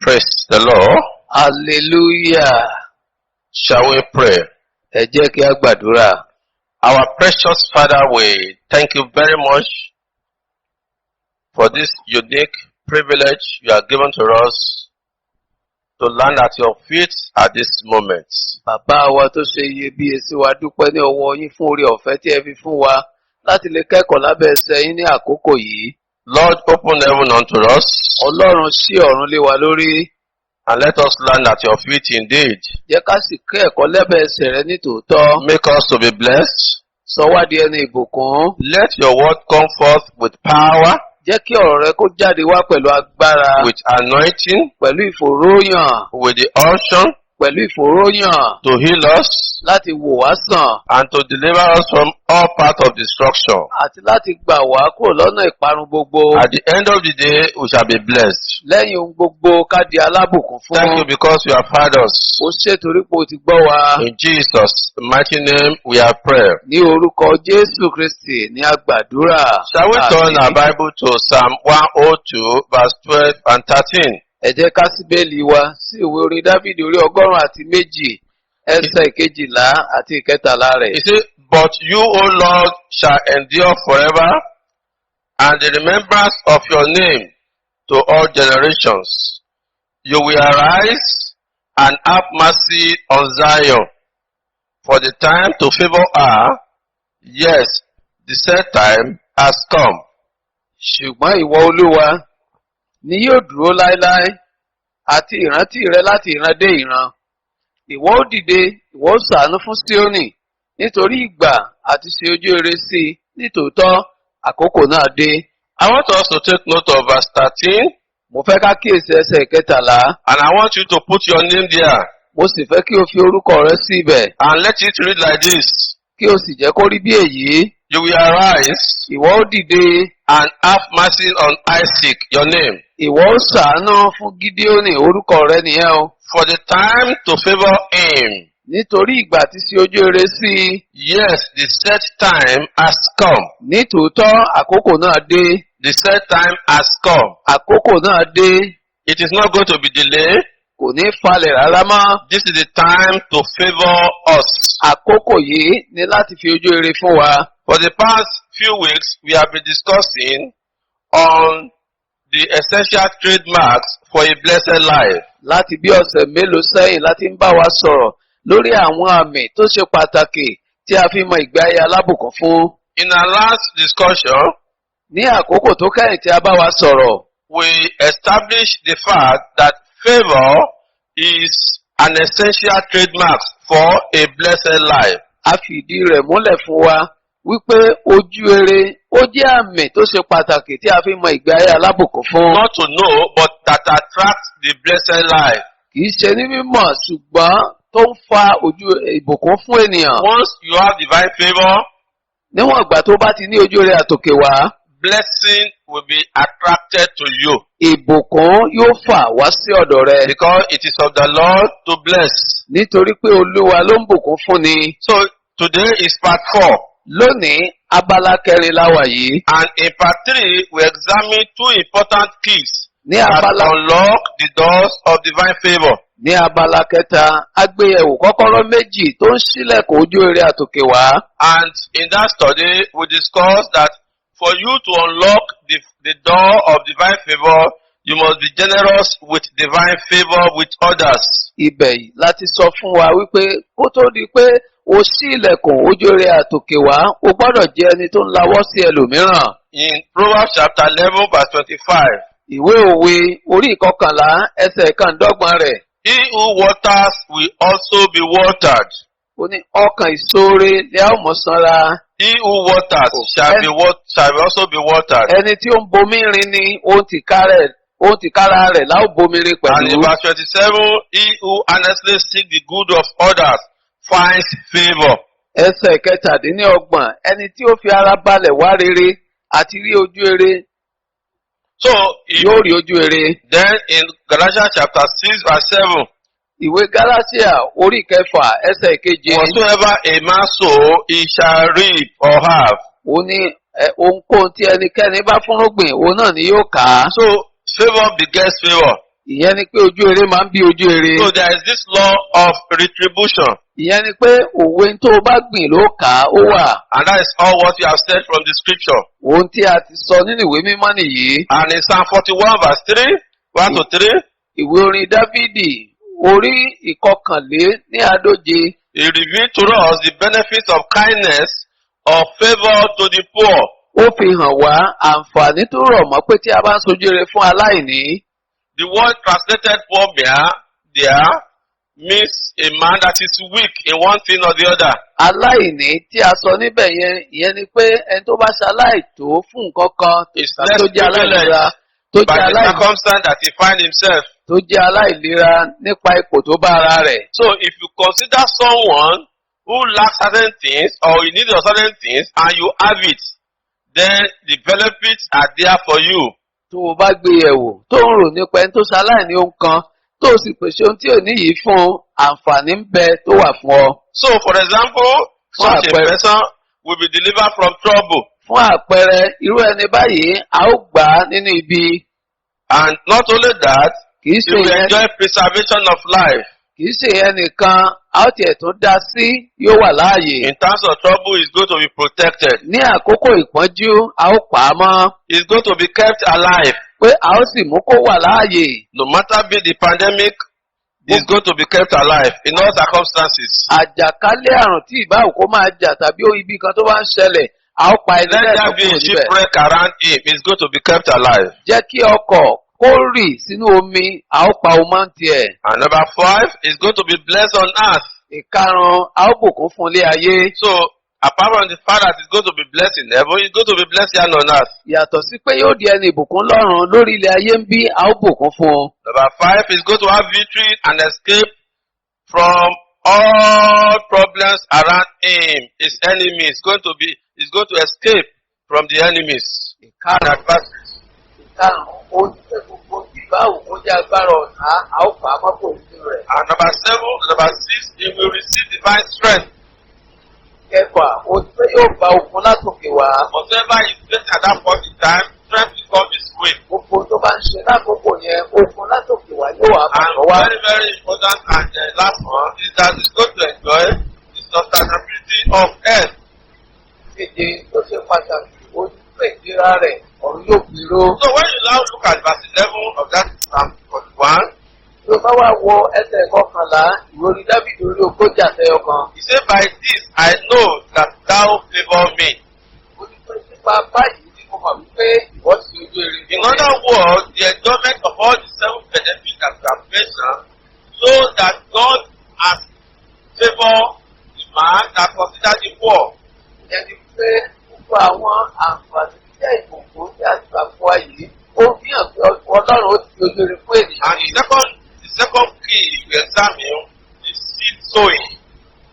Praise the Lord. Hallelujah. Shall we pray? Ẹ jẹ́ kí a gbàdúrà. Our precious Father, we thank you very much for this unique privilege you have given to us to land at your feet at this moment. Bàbá wa tó ṣe iyebíye sí wa dúpẹ́ ní ọwọ́ yín fún oore ọ̀fẹ́ tí ẹ fi fún wa láti lè kẹ́kọ̀ọ́ lábẹ́ ẹsẹ̀ yín ní àkókò yìí. Lord, open heaven unto us Ọlọ́run ṣí ọ̀run lé wa lórí. and let us land at your feet indeed. Jẹ́ ká sì kẹ́kọ̀ọ́ lábẹ́ ẹsẹ̀ rẹ ní tòótọ́. Make us to be blessed. Sọ wá di ẹni ìbùkún. Let your word come forth with power, Jẹ́ kí ọ̀rọ̀ rẹ kó jáde wá pẹ̀lú agbára. with anointing, Pẹ̀lú ìfòróyàn. with the unction Pẹ̀lú ìfòróyàn. to heal us Láti wò wá sàn. and to deliver us from all paths of destruction. Àti láti gbà wá kúrò lọ́nà ìparun gbogbo. At the end of the day, we shall be blessed. Lẹ́yìn ohun gbogbo ká di alábùkún fún. Thank you because you have heard us. Ó ṣe torí pé o ti gbọ́ wa. In Jesus' mighty name, we have prayed. Ní orúkọ Jésù Kristì ní agbàdúrà. Shall we turn our Bible to Psalm 102, verse 12 and 13? Ẹ jẹ́ ká ṣí Bíbélì wa sí ìwé orin Dáfídì orí 102 ẹsẹ̀ ìkejìlá àti ìkẹtàlá rẹ̀. He said, "But you, O Lord, shall endure forever, and the remembrance of your name to all generations. You will arise and have mercy on Zion, for the time to favor her, yes, the set time has come." Ṣùgbọ́n ìwọ Olúwa ni yóò dúró láéláé àti ìrántí rẹ láti ìran dé ìran. Ìwọ ó dìde, ìwọ ó ṣàánú fún Síónì nítorí ìgbà àti ṣe ojú rere sí i nítòótọ́ àkókò náà dé. I want us to take note of verse 13, Mo fẹ́ ká kíyèsí ẹsẹ̀ kẹtàlá. and I want you to put your name there Mo sì fẹ́ kí o fi orúkọ rẹ sí ibẹ̀. and let it read like this. Kí o sì jẹ́ kó rí bí èyí. You will arise Ìwọ ó dìde. and have mercy on Isaac, your name, Ìwọ ó ṣàánú fún Gídíónì, orúkọ rẹ nìyẹn o. for the time to favor him. Nítorí ìgbà tí ṣe ojú rere sí i. Yes, the set time has come. Nítòótọ́ àkókò náà dé. The set time has come. Àkókò náà dé. It is not going to be delayed. Kò ní falẹ̀ rárá mọ́. This is the time to favor us. Àkókò yìí ni láti fi ojú rere fún wa. For the past few weeks, we have been discussing on the essential trademarks for a blessed life. Láti bí ọ̀sẹ̀ mélòó sẹ́yìn láti ń bá wa sọ̀rọ̀ lórí àwọn àmì tó ṣe pàtàkì tí a fi mọ ìgbé ayé alábùkún fún. In our last discussion, Ní àkókò tó kẹ́yìn tí a bá wa sọ̀rọ̀, we established the fact that favor is an essential trademark for a blessed life. a fìdí rẹ̀ múlẹ̀ fún wa wípé ojú rere ó jẹ́ àmì tó ṣe pàtàkì tí a fi mọ ìgbé ayé alábùkún fún. Not to know, but that attracts the blessed life. Kì í ṣe ní mímọ̀ ṣùgbọ́n tó ń fa ojú ìbùkún fún ènìyàn. Once you have divine favor, Níwọ̀n ìgbà tó bá ti ní ojú rere àtòkè wá, blessing will be attracted to you ìbùkún yóò fà wá sí ọ̀dọ̀ rẹ. because it is of the Lord to bless. Nítorí pé Olúwa ló ń bùkún fún ni. So today is part 4, Lónìí, abala kẹrin la wà yìí. and in part 3 we examine 2 important keys Ní that abala unlock the doors of divine favor. ní abala kẹta, agbéyẹ̀wò kọ́kọ́rọ́ méjì tó ń ṣílẹ̀kùn ojú rere àtòkè wá. And in that study we discussed that for you to unlock the door of divine favor, you must be generous with divine favor with others. Ibẹ̀ yìí láti sọ fún wa wípé kó tó di pé o ṣí ilẹ̀kùn ojú rere àtòkè wá, o gbọ́dọ̀ jẹ́ ẹni tó ń lawọ́ sí ẹlòmíràn. In Proverbs chapter 11 verse 25, Ìwé òwe orí ìkọkànlá ẹsẹ̀ ìkàndọ́gbọ̀n rẹ̀. he who waters will also be watered. Ó ní ọkàn ìṣoore lè á mọ̀ sanra. He who waters shall also be watered. Ẹni tí ó ń bomi rin ni òun tìkára rẹ̀ láò bomi rin And in pẹ̀lú. verse 27, he who honestly seeks the good of others finds favor. Ẹsẹ̀ kẹtàdínlọ́gbọ̀n ẹni tí ó fi ara balẹ̀ wá rere àti rí ojú rere So, yóò rí ojú rere. then in Galatians chapter 6 verse 7, Ìwé Gálátíà orí kẹfà ẹsẹ̀ keje. whatsoever a man sow, he shall reap or have. Ó ní ohunkóhun tí ẹnikẹ́ni bá fúnrúgbìn òun náà ni yóò kà á. So, favor begets favor. Ìyẹn ni pé ojú rere máa ń bí ojú rere. So, there is this law of retribution. Ìyẹn ni pé òwe tó o bá gbìn ló kà á ó wà. And that is all what we have said from the scripture. Ohun tí a ti sọ nínú ìwé mímọ́ nìyí. And in Psalm 41 verse 3, 1 to 3, Ìwé orin Dáfídì orí ìkọkànlé ní àádóje. he revealed to us the benefits of kindness or favor to the poor. Ó fi hàn wá àǹfààní tó rọ̀ mọ́ pé tí a bá ń sojú rere fún aláìní. The word translated poor there means a man that is weak in one thing or the other. Aláìní tí a sọ níbẹ̀ yẹn ìyẹn ni pé ẹni tó bá ṣaláìtó fún nǹkan kan Is tàbí less tó jẹ́ aláìlera privileged by the circumstance that he finds himself. tó jẹ́ aláìlera nípa ipò tó bá ara rẹ̀. So if you consider someone who lacks certain things or in need of certain things and you have it, then the benefits are there for you. Tó o bá gbé yẹ̀wò tó ń rò nípa ẹni tó ṣaláìní ohun kan tó o sì pèsè ohun tí ò ní yìí fún àǹfààní ń bẹ tó wà fún ọ. So for example, such a person will be delivered from trouble. Fún àpẹẹrẹ irú ẹni báyìí a ó gbà á nínú ibi. And not only that, Kì í you ṣe will yẹn enjoy preservation of life. kì í ṣe yẹn nìkan a ó tiẹ̀ tún dá sí yóò wà láàyè. In times of trouble, he's going to be protected. Ní àkókò ìpọ́njú a ó pa á mọ́. He's going to be kept alive. Pé a ó sì mú kó wà láàyè. No matter be the pandemic, he's going to be kept alive in all circumstances. Àjàkálẹ̀ àrùn tí ìbá òkú máa jà tàbí ibi kan tó bá ń ṣẹlẹ̀ a ó pa ẹni Let náà there be kúrò a níbẹ̀. shipwreck around him, he's going to be kept alive. Jẹ́ kí ọkọ̀ kó rì sínú omi a ó pa ọmọ tiẹ̀. And number 5, he's going to be blessed on earth. Ìkarùn-ún a ó bùkún fún ilé ayé. So, Apart from the fact that he's going to be blessed in heaven, he's going to be blessed here on earth. Yàtọ̀ sí pé yóò di ẹni ìbùkún lọ́run lórí ilẹ̀ ayé ń bí a ó bùkún fún un. Number 5, he's going to have victory and escape from all problems around him. His enemies he's going to escape from the enemies and Ìkarùn-ún adversaries. ó ní pé gbogbo ìbáwò kó jẹ́ agbára ọ̀tá a ó fà á mọ́pò nínú rẹ̀. And number 6, he will receive divine strength. Kẹfà ó ní pé yóò gba okun látòkè wá. Whatever he's facing at that point in time, strength will come his way. Gbogbo tó bá ń ṣe lákòókò yẹn okun látòkè wá yóò wá And bàbá wá. very, very important and last one is that he's going to enjoy the sustainability of earth. Èdè tó ṣe pàtàkì ó ní pé ìlera rẹ̀ ọ̀run yóò gbèrò. So when you now look at verse 11 of that Psalm 41, Tó bá wá wọ ẹsẹ̀ kọkànlá ìròyìn Dábìdì orí ogójì àtẹyọ kan. he said, by this I know that thou favor me. Ó ní pé nípa báyìí ni mo mọ̀ wípé ìwọ sí ojú eré. In other words, the enjoyment of all the 7 benefits that we have mentioned shows that God has favored the man that considered him poor. Ẹni pé gbogbo àwọn àǹfààní jẹ́ ìbùkún tí a ti gbà fún wa yìí, ó fi hàn pé Ọlọ́run ó ti ojú eré fún ènìyàn. And the second key we examine is seed sowing.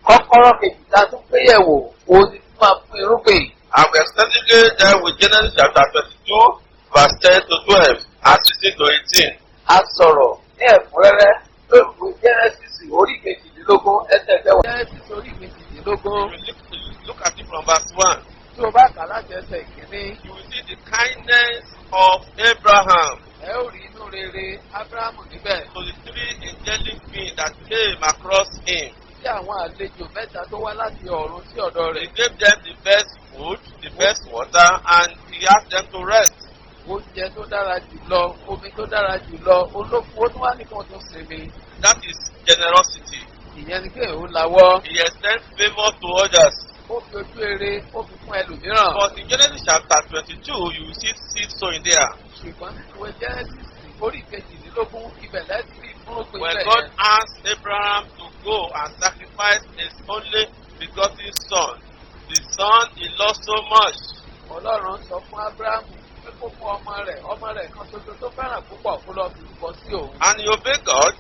Kọ́kọ́rọ́ kejì tá a tún gbé yẹ̀wò òun ni fún máa fún irúgbìn. And we extensively dealt with Genesis chapter 22, verse 10 to 12, and 16 to 18. A sọ̀rọ̀ ní ẹ̀kúnrẹ́rẹ́ lórí Genesis orí kejìdínlógún ẹsẹ̀ ìfẹ́wọ̀. Genesis orí kejìdínlógún. If you look at it from verse 1, Tí o bá kà láti ẹsẹ̀ ìkíní, you will see the kindness of Abraham ẹ ó rí inú rere Ábúráhámù níbẹ̀. to the 3 angelic beings that came across him. Sí àwọn àlejò mẹ́ta tó wá láti ọ̀run sí ọ̀dọ̀ He rẹ̀. gave them the best food, the best water, and he asked them to rest. Oúnjẹ tó dára jùlọ, omi tó dára jùlọ, olóko ó tún wá nìkan tó sinmi. That is generosity. Ìyẹn ni kéèyàn ó lawọ́. He extends favor to others. Ó fi ojú eré, ó fi fún ẹlòmíràn. But in Genesis chapter 22, you will see seed sowing there. Ṣùgbọ́n ìwé Genesis orí kejìdínlógún ibẹ̀ lẹ́sìn ìfúnrúgbìn When bẹ̀ God yẹn. asked Abraham to go and sacrifice his only begotten son, the son he loved so much, Ọlọ́run sọ fún Ábúráhámù pé kó fún ọmọ rẹ̀ kan ṣoṣo tó fẹ́ràn púpọ̀ kó lọ fi rúbọ sí òun. and he obeyed God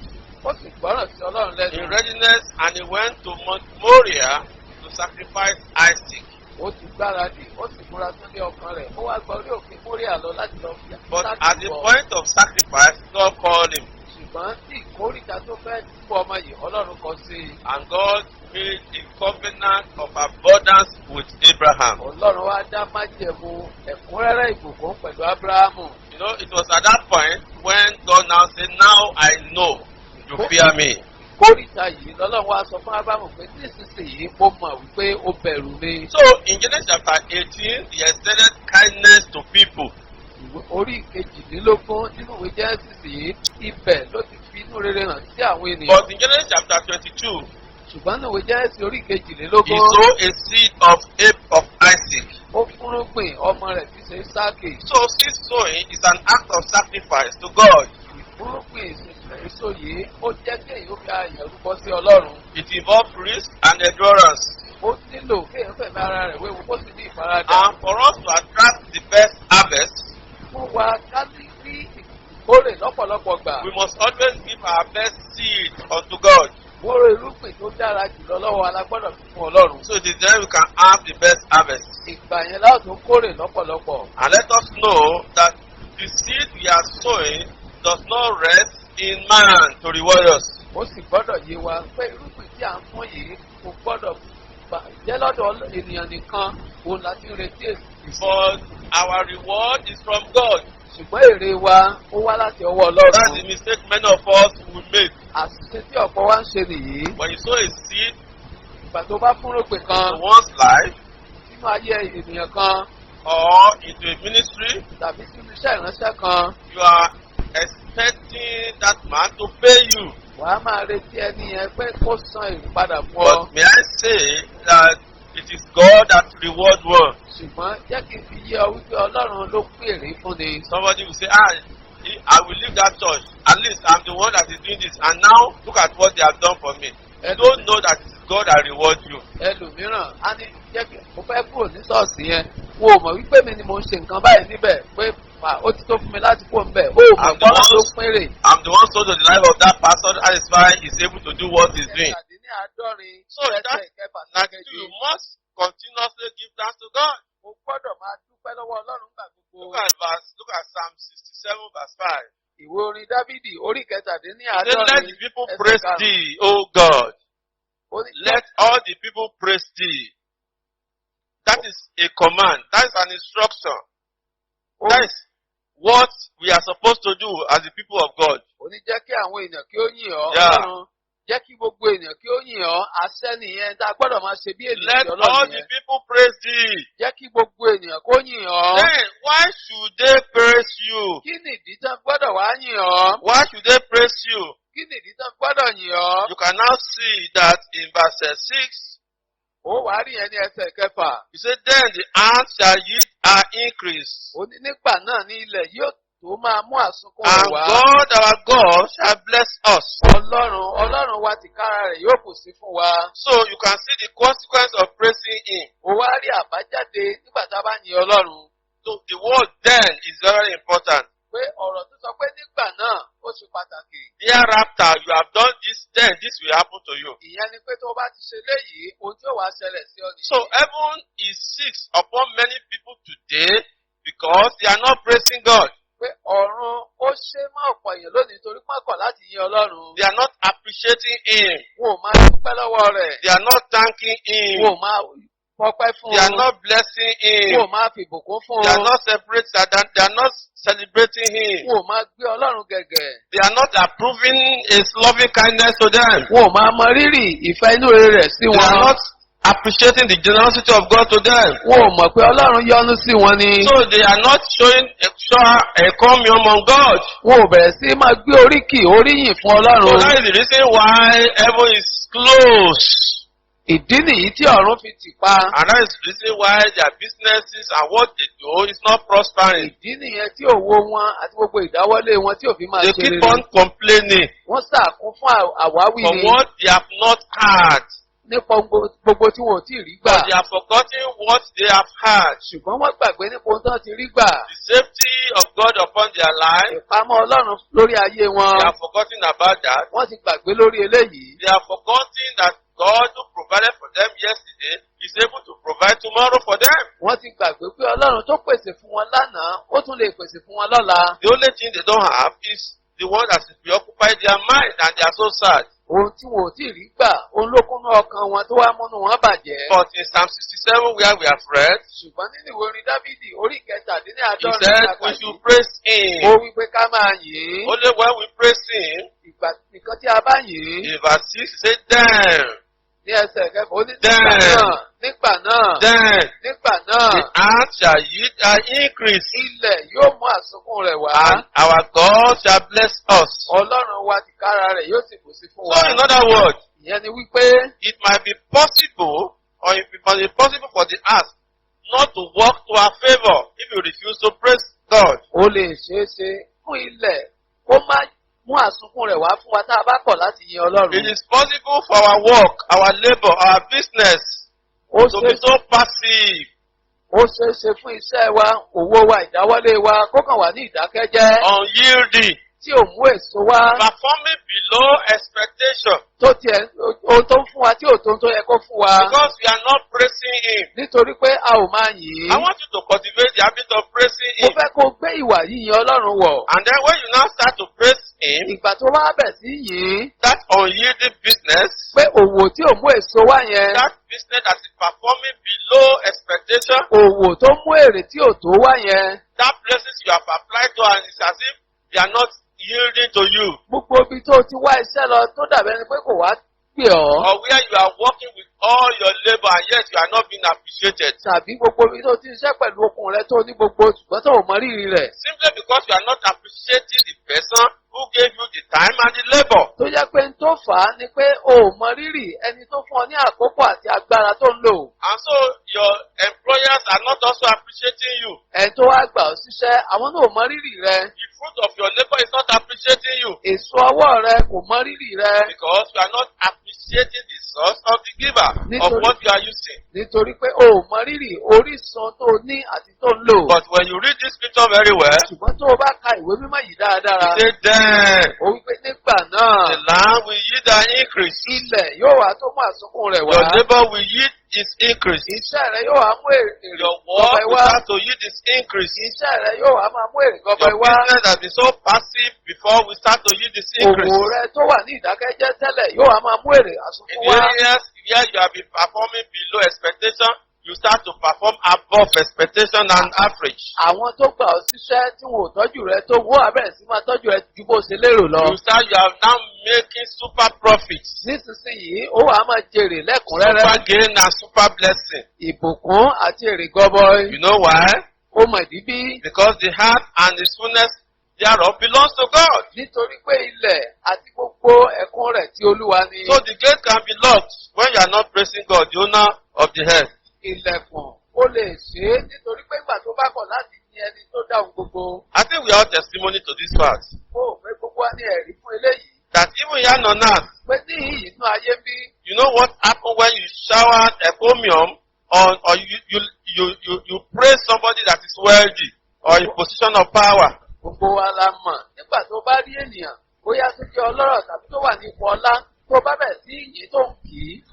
Ó sì gbọ́ràn sí Ọlọ́run in lẹ́nu. readiness, and he went to Mount Moriah to sacrifice Isaac. Ó ti gbáradì, ó sì múra sílé ọkàn rẹ̀. Ó wá gba orí òkè Móríà lọ láti lọ fi But láti at the bọ̀. point of sacrifice, God called him, Ṣùgbọ́n tí ìkórìíta tó fẹ́ dúpọ̀ ọmọ yìí Ọlọ́run kọ sí i. and God made a covenant of abundance with Abraham. Ọlọ́run wá dá májẹ̀mú ẹ̀kúnrẹ́rẹ́ ìbùkún pẹ̀lú Ábúráhámù. You know, it was at that point when God now said, now I know you fear me. Kórìíta yìí lọ́lọ́run wá sọ fún Ábúráhámù pé nísinsìnyí mo mọ̀ wípé ó bẹ̀rù mi. So in Genesis chapter 18, he extended kindness to people. Orí kejìdínlógún nínú ìwé Genesis yìí ibẹ̀ ló ti fi inú rere hàn sí àwọn ènìyàn. But in Genesis chapter 22, Ṣùgbọ́n nínú ìwé Genesis orí he kejìlélógún sowed a seed of Isaac. ó fúnrúgbìn ọmọ rẹ̀ tí ṣe Ísáàkì. So seed sowing is an act of sacrifice to God. Ìfúnrúgbìn èso yìí ó jẹ́ kí èyí ó fi àyàn rúbọ sí Ọlọ́run. It involves risk and endurance. Ó nílò kéèyàn fẹ̀mí ara rẹ̀ wéwu kó sì ní ìfaradà. And for us to attract the best harvest, Fún wa ká ní rí ìkórè lọ́pọ̀lọpọ̀ gbà. we must always give our best seed unto God. Wóró irúgbìn tó dára jùlọ lọ́wọ́ alágbọ́dọ̀ fi fún Ọlọ́run. So it is then we can have the best harvest. Ìgbà yẹn láò tó kórè lọ́pọ̀lọpọ̀. And let us know that the seed we are sowing does not rest in man to reward us. Ó sì gbọ́dọ̀ yé wa pé irúgbìn tí à ń fún yìí kò gbọ́dọ̀ jẹ́ lọ́dọ̀ ènìyàn nìkan òun láti ń retí èsì. But our reward is from God. Ṣùgbọ́n èrè wa ó wá láti ọwọ́ That's Ọlọ́run. the mistake many of us will make. Àṣìṣe tí ọ̀pọ̀ wa ń ṣe nìyí. When you sow a seed Ìgbà tó bá fúnrúgbìn kan in one's life sínú ayé ènìyàn kan or into a ministry, tàbí sínú iṣẹ́ ìránṣẹ́ kan, you are expecting that man to pay you. wàá máa retí ẹni yẹn pé kó san èrè padà fún ọ. But may I say that it is God that rewards one. Ṣùgbọ́n jẹ́ kí n fi yé ọ wípé Ọlọ́run ló pín èrè fún ni. Somebody will say, I will leave that church. At least I'm the one that is doing this. And now look at what they have done for me. You don't know that it is God that rewards you. ẹlòmíràn á ní jẹ́ kí mo fẹ́ kúrò ní ṣọ́ọ̀ṣì yẹn wọn ò mọ̀ wípé mi ni mo ń ṣe nǹkan báyìí níbẹ̀ pé ó ti tó fún mi láti kó ń bẹ̀ ó mọ̀ bọ́lá ló péré. I'm the one sold to the life of that pastor. That is why he's able to do what he's doing. So that you must continuously give thanks to God. mo gbọ́dọ̀ máa dúpẹ́ lọ́wọ́ Ọlọ́run gbà gbogbo. Look at Psalm 67 verse 5. Ìwé orin Dávídì orí Say, kẹtàdínláàádọ́rin. let the people praise thee, O God. Let all the people praise thee. That is a command. That is an instruction. That is what we are supposed to do as the people of God. Ó ní jẹ́ kí àwọn èèyàn kí ó yìn ọ́ Yeah. Ọlọ́run. Jẹ́ kí gbogbo èèyàn kí ó yìn ọ́ àṣẹ nìyẹn tá a gbọ́dọ̀ máa ṣe bí Let ènìyàn all Ọlọ́run the yẹn. people praise thee. Jẹ́ kí gbogbo ènìyàn kó yìn ọ́. Then why should they praise you? Kí nìdí tán gbọ́dọ̀ wá yìn ọ́? Why should they praise you? Kí nìdí tán gbọ́dọ̀ yìn ọ́? You can now see that in verse 6. Ó wàá rí yẹn ní ẹsẹ̀ kẹfà. You say, then the earth shall yield her increase. Ó ní nígbà náà ní ilẹ̀ yóò tó máa mú àsunkún And rẹ̀ wá. God our God shall bless us. Ọlọ́run wa tìkára rẹ̀ yóò kù sí fún wa. So you can see the consequence of praising Him. Ó wá rí àbájáde nígbà tá a bá yin Ọlọ́run. So the word then is very important. Pé ọ̀rọ̀ tó sọ pé nígbà náà ó ṣe pàtàkì. Thereafter you have done this, then this will happen to you. Ìyẹn ni pé tó o bá ti ṣe léyìí, ohun tí ó wàá ṣẹlẹ̀ sí ọ nìyí. So heaven is sick upon many people today because they are not praising God. Pé ọ̀run ó ṣe mọ́ ọ̀pọ̀ èèyàn lónìí torí pọ́nkọ̀ láti yin Ọlọ́run. They are not appreciating Him. Wọn ò máa dúpẹ́ lọ́wọ́ rẹ̀. They are not thanking Him. Wọn ò máa fọpẹ́ fún un. They are not blessing Him. Wọn ò máa fi ìbùkún fún un. They are not separating. They are not celebrating Him. Wọn ò máa gbé Ọlọ́run gẹ̀gẹ̀. They are not approving His loving kindness to them. Wọn ò máa mọ rírì ìfẹ́ inú rẹ̀ sí They are wọn. not appreciating the generosity of God to them. Wọn ò mọ̀ pé Ọlọ́run yọ́nú sí wọn ni. So they are not showing a commune among God. Wọn ò bẹ̀rẹ̀ sí máa gbé oríkì oríyìn fún So Ọlọ́run. that is the reason why heaven is closed. Ìdí nìyí tí ọ̀run fi tì pa. And that is the reason why their businesses and what they do is not prospering. Ìdí nìyẹn tí òwò wọn àti gbogbo ìdáwọ́lé wọn tí ò fi máa They ṣe keep rere. on complaining Wọ́n sàkún fún àwáwí for ni what they have not had. nípa gbogbo tí wọn ò tí ì rí gbà. But they are forgetting what they have had. Ṣùgbọ́n wọ́n gbàgbé nípa ohun tí wọ́n ti rí gbà. The safety of God upon their life, Ìpamọ́ Ọlọ́run lórí ayé wọn. they are forgetting about that. Wọ́n ti gbàgbé lórí eléyìí. They are forgetting that God who provided for them yesterday is able to provide tomorrow for them. Wọ́n ti gbàgbé pé Ọlọ́run tó pèsè fún wọn lánàá, ó tún lè pèsè fún wọn lọ́la. The only thing they don't have is the one that is preoccupied their mind, and they are so sad. Ohun tí wọn ò tí ì rí gbà, òun ló kúnnú ọkàn wọn tó wá múnú wọn bàjẹ́. But in Psalm 67 where we have read, Ṣùgbọ́n nínú ìwé orin Dávídì orí he kẹtàdínláàádọ́rin said ní we àkàyè, should praise ó him. wí pé ká máa yìn ín. Only when we praise him, Ìgbà nìkan tí a bá yìn ín. in verse 6 he said, then, Ní ẹsẹ̀ kẹfà ó ní Then. nígbà náà then, nígbà náà the earth shall yield her increase, ilẹ̀ yóò mú àsunkún rẹ̀ wá. and our God shall bless us. Ọlọ́run wa tìkára rẹ̀ yóò sì bù sí fún wa. So in other words, Ìyẹn ni wípé it might be possible, or it might be possible for the earth not to work to our favor if you refuse to praise God. ó lè ṣeé ṣe fún ilẹ̀ kó má mú àsunkún rẹ̀ wá fún wa tá a bá kọ̀ láti yin Ọlọ́run. It is possible for our work, our labor, our business Ó to ṣeé be so passive, ó ṣeé ṣe fún iṣẹ́ wa, òwò wa, ìdáwọ́lé wa kó kàn wá ní ìdákẹ́jẹ́ unyielding, tí ò mú èso wá performing below expectation, tó tiẹ̀ ohun tó ń fún wa tí ò tó ń tó yẹ kó fún wa because we are not praising Him. nítorí pé a ò máa yìn I ín. want you to cultivate the habit of praising Mo Him. fẹ́ kó gbé ìwà yíyin Ọlọ́run wọ̀. And then when you now start to praise Him, Ìgbà tó wá bẹ̀ sí yìn ín that unyielding business, pé òwò tí ò mú èso wá yẹn, that business that is performing below expectation, òwò tó mú èrè tí ò tó wá yẹn, that places you have applied to and it's as if they are not yielding to you. gbogbo ibi tó ti wá iṣẹ́ lọ tó dàbí ẹni pé kò wá pè ọ́. Or where you are working with all your labor and yet you are not being appreciated. Tàbí gbogbo ibi tó ti ṣiṣẹ́ pẹ̀lú okun rẹ tó ní gbogbo ṣùgbọ́n tó ò mọ rírì rẹ̀. Simply because you are not appreciating the person who gave you the time and the labor. Tó jẹ́ pé n tó fà á ni pé o ò mọ rírì ẹni tó fún ọ ní àkókò àti agbára tó ń lò. And so your employers are not also appreciating you. Ẹni tó wá gbà ọ́ síṣẹ́, àwọn náà ò mọ rírì rẹ. The fruit of your labor is not appreciating you Èso ọwọ́ rẹ kò mọ rírì rẹ. because you are not appreciating appreciating the source of the giver of what you are using. Nítorí pé o ò mọ rírì orísun tó o ní àti tó ń lò. But when you read this scripture very well, Ṣùgbọ́n tó o bá ka ìwé mímọ́ yìí dáradára, you say then o wí pé nígbà náà the land will yield an increase. ilẹ̀ yóò wá tó mú àsunkún rẹ̀ Your wá. labor will yield its increase. Iṣẹ́ rẹ̀ yóò wá mú èrè Your work gọbọi will wá. start to yield its increase. Iṣẹ́ rẹ̀ yóò wá máa mú èrè gọbọi Your wá. business has been so passive before we start to yield its increase. Òwò rẹ̀ tó wà ní ìdákẹ́jẹ́ tẹ́lẹ̀ yóò wá máa mú èrè In àsunkún the wá. areas where you have been performing below expectation, you start to perform above expectation and average. Àwọn tó gbà ọ́ síṣẹ́ tí wọn ò tọ́jú rẹ tó wọ́n á bẹ̀rẹ̀ sí máa tọ́jú rẹ ju bó ṣe lérò lọ. You are now making super profits, Nísinsìnyí ó wàá máa jèrè lẹ́kùnrẹ́rẹ́. super gain and super blessing. Ìbùkún àti èrè gọbọi. You know why? Ó mọ̀ ìdí bí? Because the heart and the fullness thereof belongs to God. Nítorí pé ilẹ̀ àti gbogbo ẹ̀kún rẹ̀ tí Olúwa ni. So the gate can be locked when you are not praising God, the owner of the earth. Ilẹ̀kùn ó lè ṣe é nítorí pé ìgbà tó bá kọ̀ láti ní ẹni tó dáhùn gbogbo. I think we have testimony to this fact. Ó pé gbogbo wa ní ẹ̀rí fún eléyìí. That even here on earth, Pé ní inú ayé ń bí. you know what happened when you shower encomium or you praise somebody that is wealthy or in position of power. Gbogbo wa la mọ̀ nígbà tó bá rí ènìyàn bóyá tó jẹ́ ọlọ́rọ̀ tàbí tó wà ní ipò ọlá tó bá bẹ̀rẹ̀ sí ìyìn tó ń kì í.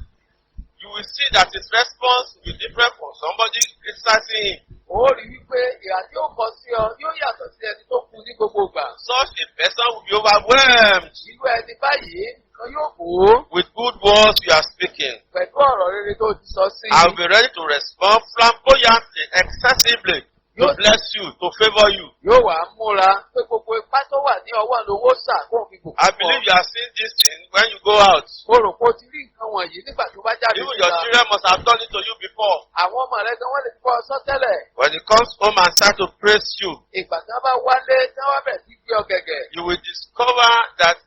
You will see that his response will be different from somebody criticizing him. Ó rí wípé ìhà tí ó kọ sí ọ yóò yàtọ̀ sí ẹni tó kú ní gbogbo ìgbà. Such a person will be overwhelmed Irú ẹni báyìí nǹkan yóò kó o with good words you are speaking. pẹ̀lú ọ̀rọ̀ rere tó ti sọ sí. I will be ready to respond flamboyantly, excessively, to bless you, to favor you. Yóò wá múra pé gbogbo ipá tó wà ní ọwọ́ lówó sà kó fi bùkún I fún believe ọ. you are seeing this thing when you go out. Mo rò pé o ti rí nǹkan wọ̀nyí nígbà tó bá jáde Even your children must have done it to you before. Àwọn ọmọ rẹ gan wọ́n lè kọ́ ọ sọ́tẹ́lẹ̀. When he comes home and start to praise you, Ìgbà tí wọ́n bá wálé tí wọ́n bá bẹ̀rẹ̀ sí gbé ọ gẹ̀gẹ̀. you will discover that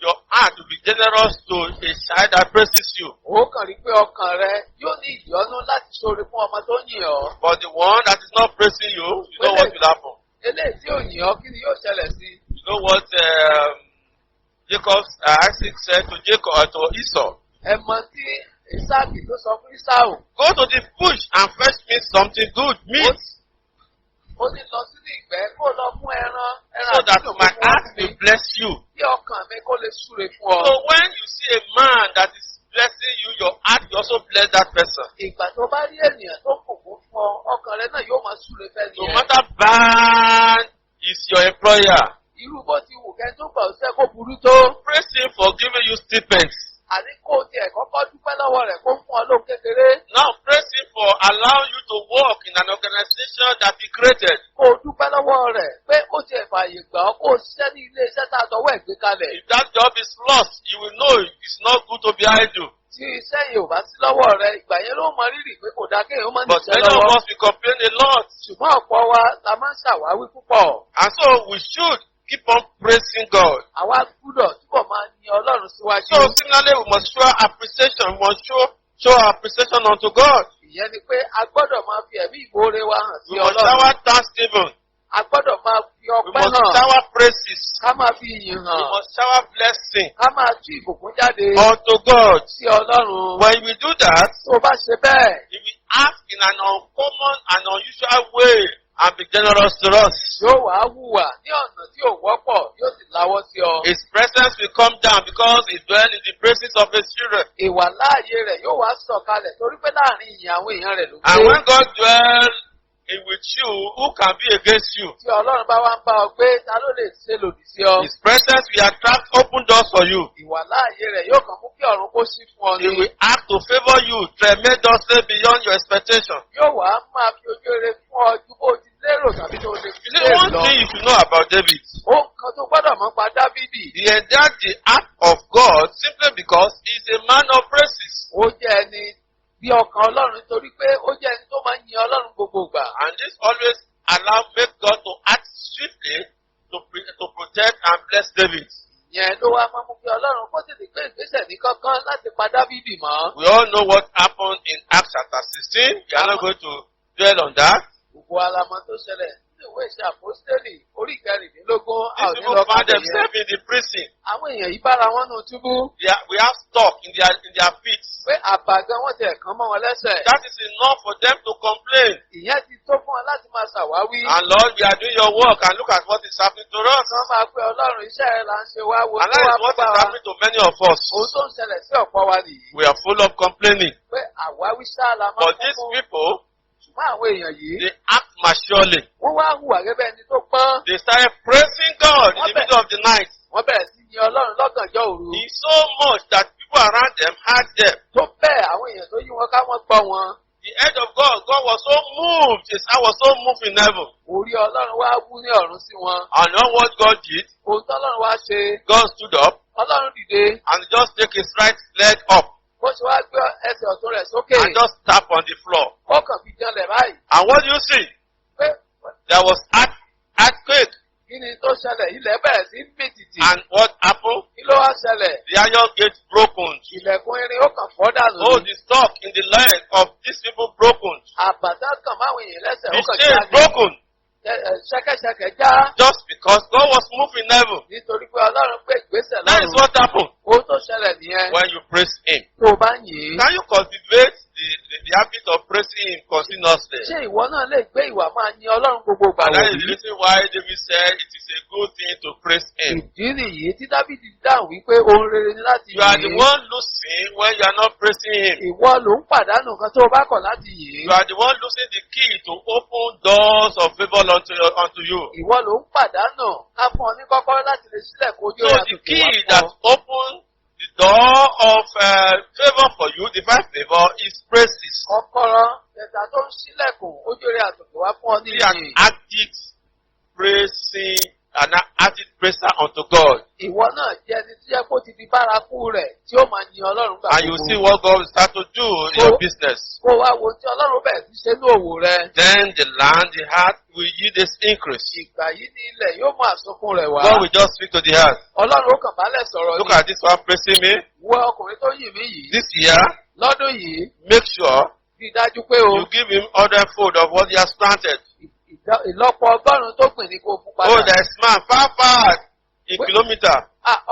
your heart will be generous to a child that praises you. Ó kàn rí pé ọkàn rẹ yóò ní ìyọ́nú láti ṣoore fún ọmọ tó yìn ọ́. But the one that is not praising you, you know what will happen. Eléyìí tí ò yìn ọ́ kí ni yóò ṣẹlẹ̀ sí? You know what Isaac said to Jacob to Esau. Ẹ mọ tí Ísáàkì tó sọ fún Ísáù. Go to the bush and fetch me something good, meat, Ó ní lọ sínú ìgbẹ́ kó lọ mú ẹran so that àdúgbò my fún heart mi. will bless you. Kí ọkàn mi kó lè súre fún ọ. So when you see a man that is blessing you, your heart will also bless that person. Ìgbà tó bá rí ènìyàn tó kòkó fún ọ, ọkàn rẹ náà yóò máa súre fẹ́ No nìyẹn. matter bad is your employer, Irú bó ti wù kẹ́ tó gbà ó sẹ́ kó burú tó. praise him for giving you stipends. Àní kó o tiẹ̀ kọ́kọ́ dúpẹ́ lọ́wọ́ rẹ̀ kó ń fún ọ lóhun kékeré. Now praise him for allowing you to work in an organization that he created. Kó o dúpẹ́ lọ́wọ́ rẹ̀ pé ó tiẹ̀ fààyè gbà ọ́ kó o ṣiṣẹ́ ní ilé iṣẹ́ tá a tọwọ́ ẹ̀ gbé kalẹ̀. If that job is lost, you will know it's not good to be idle. Tí iṣẹ́ yìí ò bá sí lọ́wọ́ rẹ̀, ìgbà yẹn ló mọ rírì pé kò dáa kéèyàn ó máa ń But níṣẹ́ many of lọ́wọ́. us, we complain a lot. Ṣùgbọ́n ọ̀pọ̀ wa la máa ń ṣàwáwí púpọ̀. And so we should keep on praising God. Àwa gbúdọ̀ túbọ̀ máa yin Ọlọ́run síwájú. So similarly, we must show appreciation. We must show appreciation unto God. Ìyẹn ni pé a gbọ́dọ̀ máa fi ẹ̀mí ìmoore wa hàn sí We must Ọlọ́run. shower thanksgiving. A gbọ́dọ̀ máa fi We ọpẹ́ must hàn. shower praises. Ká máa fi ìyìn We hàn. must shower blessing Ká máa tú ìbùkún jáde unto God. sí Ọlọ́run. When we do that, Tó o bá ṣe bẹ́ẹ̀, if we act in an uncommon and unusual way and be generous to us, yóò wá hùwà ní ọ̀nà tí ò wọ́pọ̀ yóò sì láwọ́ sí ọ. His presence will come down because He dwells in the praises of His children. Ìwà láàyè rẹ̀ yóò wá sọ̀kalẹ̀ torí pé láàrin ìyìn àwọn èèyàn rẹ̀ ló And gbé. when God dwells with you, who can be against you? Tí Ọlọ́run bá wá ń bá ọ gbé, ta ló lè ṣe lòdì sí ọ? His presence will attract open doors for you. Ìwà láàyè rẹ̀ yóò kàn mú kí ọ̀run kó ṣí fún ọ He ni. will act to favor you tremendously beyond your expectation. Yóò wá máa fi ojú rere fún ọ ju bó ti lérò tàbí tó lè fi You know, léèrè one lọ. thing you should know about David, Ohun kan tó gbọ́dọ̀ mọ̀ pa Dábìdì. he endured the act of God simply because he is a man of praises. Ó jẹ́ ẹni bí ọkàn Ọlọ́run nítorí pé ó jẹ́ ẹni tó máa ń yin Ọlọ́run gbogbo ìgbà. And this always make God to act swiftly to protect and bless David. Yẹn ló wá máa mú kí Ọlọ́run kó tètè gbé ìgbésẹ̀ ní kankan láti pa Dábìdì mọ́. We all know what happened in Acts chapter 16. We are not going to dwell on that. Gbogbo alamọ tó ṣẹlẹ̀ ní nínú ìwé ìṣe àpọ́stélì orí kẹrìndínlógún a ò These ní people lọ found kábẹ̀ yẹn. themselves in the prison. Àwọn èèyàn yìí bára wọn nù túbú We have stock in their pits. pé àbàgán wọn ti ẹ̀kan mọ́ wọn lẹ́sẹ̀. That is enough for them to complain. Ìyẹn ti tó fún wọn láti máa ṣàwáwí. And Lord, we are doing your work and look at what is happening to us. Kan máa pé Ọlọ́run iṣẹ́ rẹ̀ là ń ṣe wá wo And tó that wá is what bá is wa. happening to many of us. Ohun tó ń ṣẹlẹ̀ sí ọ̀pọ̀ wa nìyí. We are full of complaining. Pé àwáwí ṣáà la máa But fún these fún. people, Ṣùgbọ́n àwọn èèyàn yìí, they act maturely. wọ́n wá hùwà gẹ́gẹ́ ẹni tó pọ́n. They started praising God in the middle of the night. Wọ́n bẹ̀rẹ̀ sí yin Ọlọ́run lọ́gànjọ́ òru. It's so much that people around them heard them. Tó bẹ́ẹ̀ àwọn èèyàn tó yí wọn ká wọ́n gbọ́ wọn. The head of God was so moved. His heart was so moved in heaven. Orí Ọlọ́run wá wú ní ọ̀run sí wọn. And you know what God did? Ohun tọ́lọ́run wá ṣe, God stood up Ọlọ́run dìde. and just take his right leg up Bó ṣe wá gbé ẹsẹ̀ ọ̀tún rẹ̀ sókè. and just tap on the floor. Ó kàn fi janlẹ̀ báyìí. And what do you see? Pé There was earthquake. kí ni tó ṣẹlẹ̀? Ilẹ̀ bẹ̀rẹ̀ sí mì tìtì. And what happened? Kí ló wá ṣẹlẹ̀? The iron gate broken. Ilẹ̀kùn irin ó kàn fọ́ dànù. Oh, the stock in the leg of these people broken. Àbàtà kàn máwọn èèyàn lẹ́sẹ̀ ó The kàn chain jáde. broken. Ṣẹ́kẹ́ṣẹkẹ̀ já. Just because God was moving in heaven. Nítorí pé Ọlọ́run gbé ìgbésẹ̀ That is lọ́run. what happened Ohun tó ṣẹlẹ̀ nìyẹn. when you praise him. Tó o bá yìn ín. Can you cultivate the habit of praising him continuously? Ṣé ìwọ náà lè gbé ìwà máa yin Ọlọ́run gbogbo ìgbà And that is the wọ̀nyí? reason why David said it is a good thing to praise him. Ìdí nìyí tí Dábìdì dáhùn wípé ohun rere ni láti You are the yìn ín. one losing when you are not praising him. Ìwọ ló ń pàdánù nǹkan tó o bá kọ̀ láti yìn ín. You are the one losing the key to open doors of favor unto you. Ìwọ ló ń pàdánù ká fún ọ ní kọ́kọ́rọ́ láti lè sílẹ̀ kó ojú So rẹ̀ the àtòkè key wá that fún ọ. opens the door of favor for you, divine favor, is praises. Kọ́kọ́rọ́ ẹ̀ta tó ń sílẹ̀kùn ojú rẹ̀ àtòkè wá fún ọ ní Be an ìyìn. active praising, an active praiser unto God. Ìwọ náà jẹ́ ẹni tí yẹ kó ti di bárakú rẹ̀ tí ó máa yin Ọlọ́run gbà And you see what God will start to do in your business. Kó wá wo tí Ọlọ́run bẹ̀rẹ̀ sí ṣe ní òwò rẹ̀. Then the land, the heart will yield its increase. Ìgbà yìí ni ilẹ̀ yóò mú àsokún rẹ̀ wá. God will just speak to the heart. Ọlọ́run ó kàn bálẹ̀ sọ̀rọ̀ Look ni. at this one praising me. Wo ọkùnrin tó yìn mí yìí. This year, Lọ́dún yìí, make sure rí i dájú pé o you give him hundredfold of what he has planted. ìlọ́pọ̀ ọgọ́rùn-ún tó gbìn ní kó fún Oh, padà. there is man far in kilometer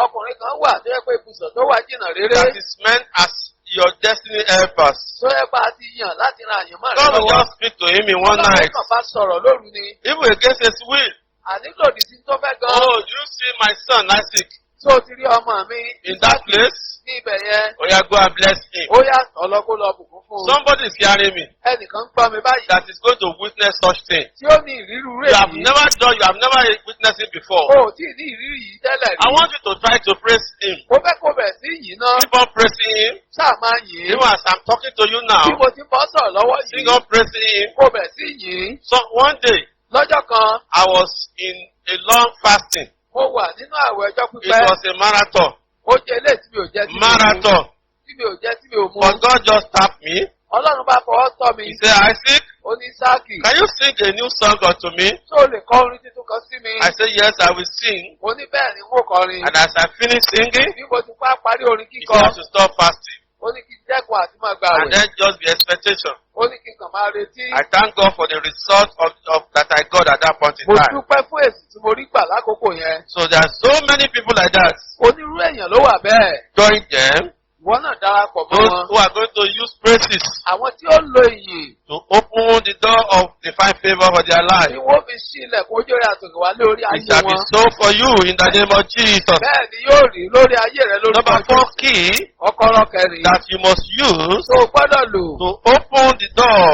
Ọkùnrin kan wà tó yẹ pé ibùsọ̀ tó wà jìnnà réré. that is meant as your destiny helpers. Tó yẹ pé a ti yàn láti ran àyànmọ́ rẹ̀ God will lọ́wọ́. just speak to him in one Ọlọ́run night, kàn bá sọ̀rọ̀ lóru ni. even against his will. Ànílòdì sí tó fẹ́ gan. Oh, do you see my son Isaac Tó o ti rí ọmọ mi. in that place? Ní ibẹ̀ yẹn. Oh, yeah, go and bless him. Ó yà ọlọ́kó lọ bùkún fún un. Somebody is hearing me Ẹnìkan ń gbọ́ mi báyìí. that is going to witness such thing. Tí ó ní ìrírú You rẹ̀ have yìí. never done, you have never witnessed it before. O ò tí ì ní ìrírí yìí tẹ́lẹ̀ rí. I want you to try to praise him. Mo fẹ́ kó bẹ̀rẹ̀ sí yìí náà. Keep on praising him. Ṣáà máa yìn ín. Even as I'm talking to you now, Bí mo ti bọ́ sọ̀rọ̀ lọ́wọ́ sing yìí. on praising him. Kó bẹ̀rẹ̀ sí yìn ín. So one day, Lọ́jọ́ kan, I was in a long fasting. mo wà nínú àwẹ̀ ọjọ́ It pípẹ́. was a marathon. Ó jẹ́ ilé tí mi ò jẹ́ tí mi ò mu. Marathon. Tí mi ò jẹ́ tí mi ò mu. But God just tapped me. Ọlọ́run bá fọwọ́ tọ́ mi. He said, Isaac, Ó ní Sáàkì. can you sing a new song unto me? Tó o lè kọ orin tuntun kan sí mi. I said, yes, I will sing. Mo ní bẹ́ẹ̀ ni n ó kọrin. And as I finished singing, Bí mo ti pa parí orin he kíkọ. said to stop fasting. Ó ní kí n dẹ́kun àti máa gba And àwẹ̀. then just be expectation. Ó ní kí n kàn máa retí. I thank God for the result of that I got at that point in Mo time. dúpẹ́ fún èsì tí mo rí gbà lákòókò yẹn. So there are so many people like that. Onírúurú èèyàn ló wà bẹ́ẹ̀. Join them. Ìwọ náà darapọ̀ mọ́ Those wọn. who are going to use praises Àwọn tí ó lo ìyìn to open the door of divine favor for their ni life. wọ́n fi sí ilẹ̀kùn ojú rẹ̀ àtòkè wá lórí It ayé shall be wọn. so for you in the name of Jesus. Bẹ́ẹ̀ ni yóò rí lórí ayé rẹ̀ lórí Number 4 key Kọ́kọ́rọ́ kẹrin that you must use tó o gbọ́dọ̀ lò to open the door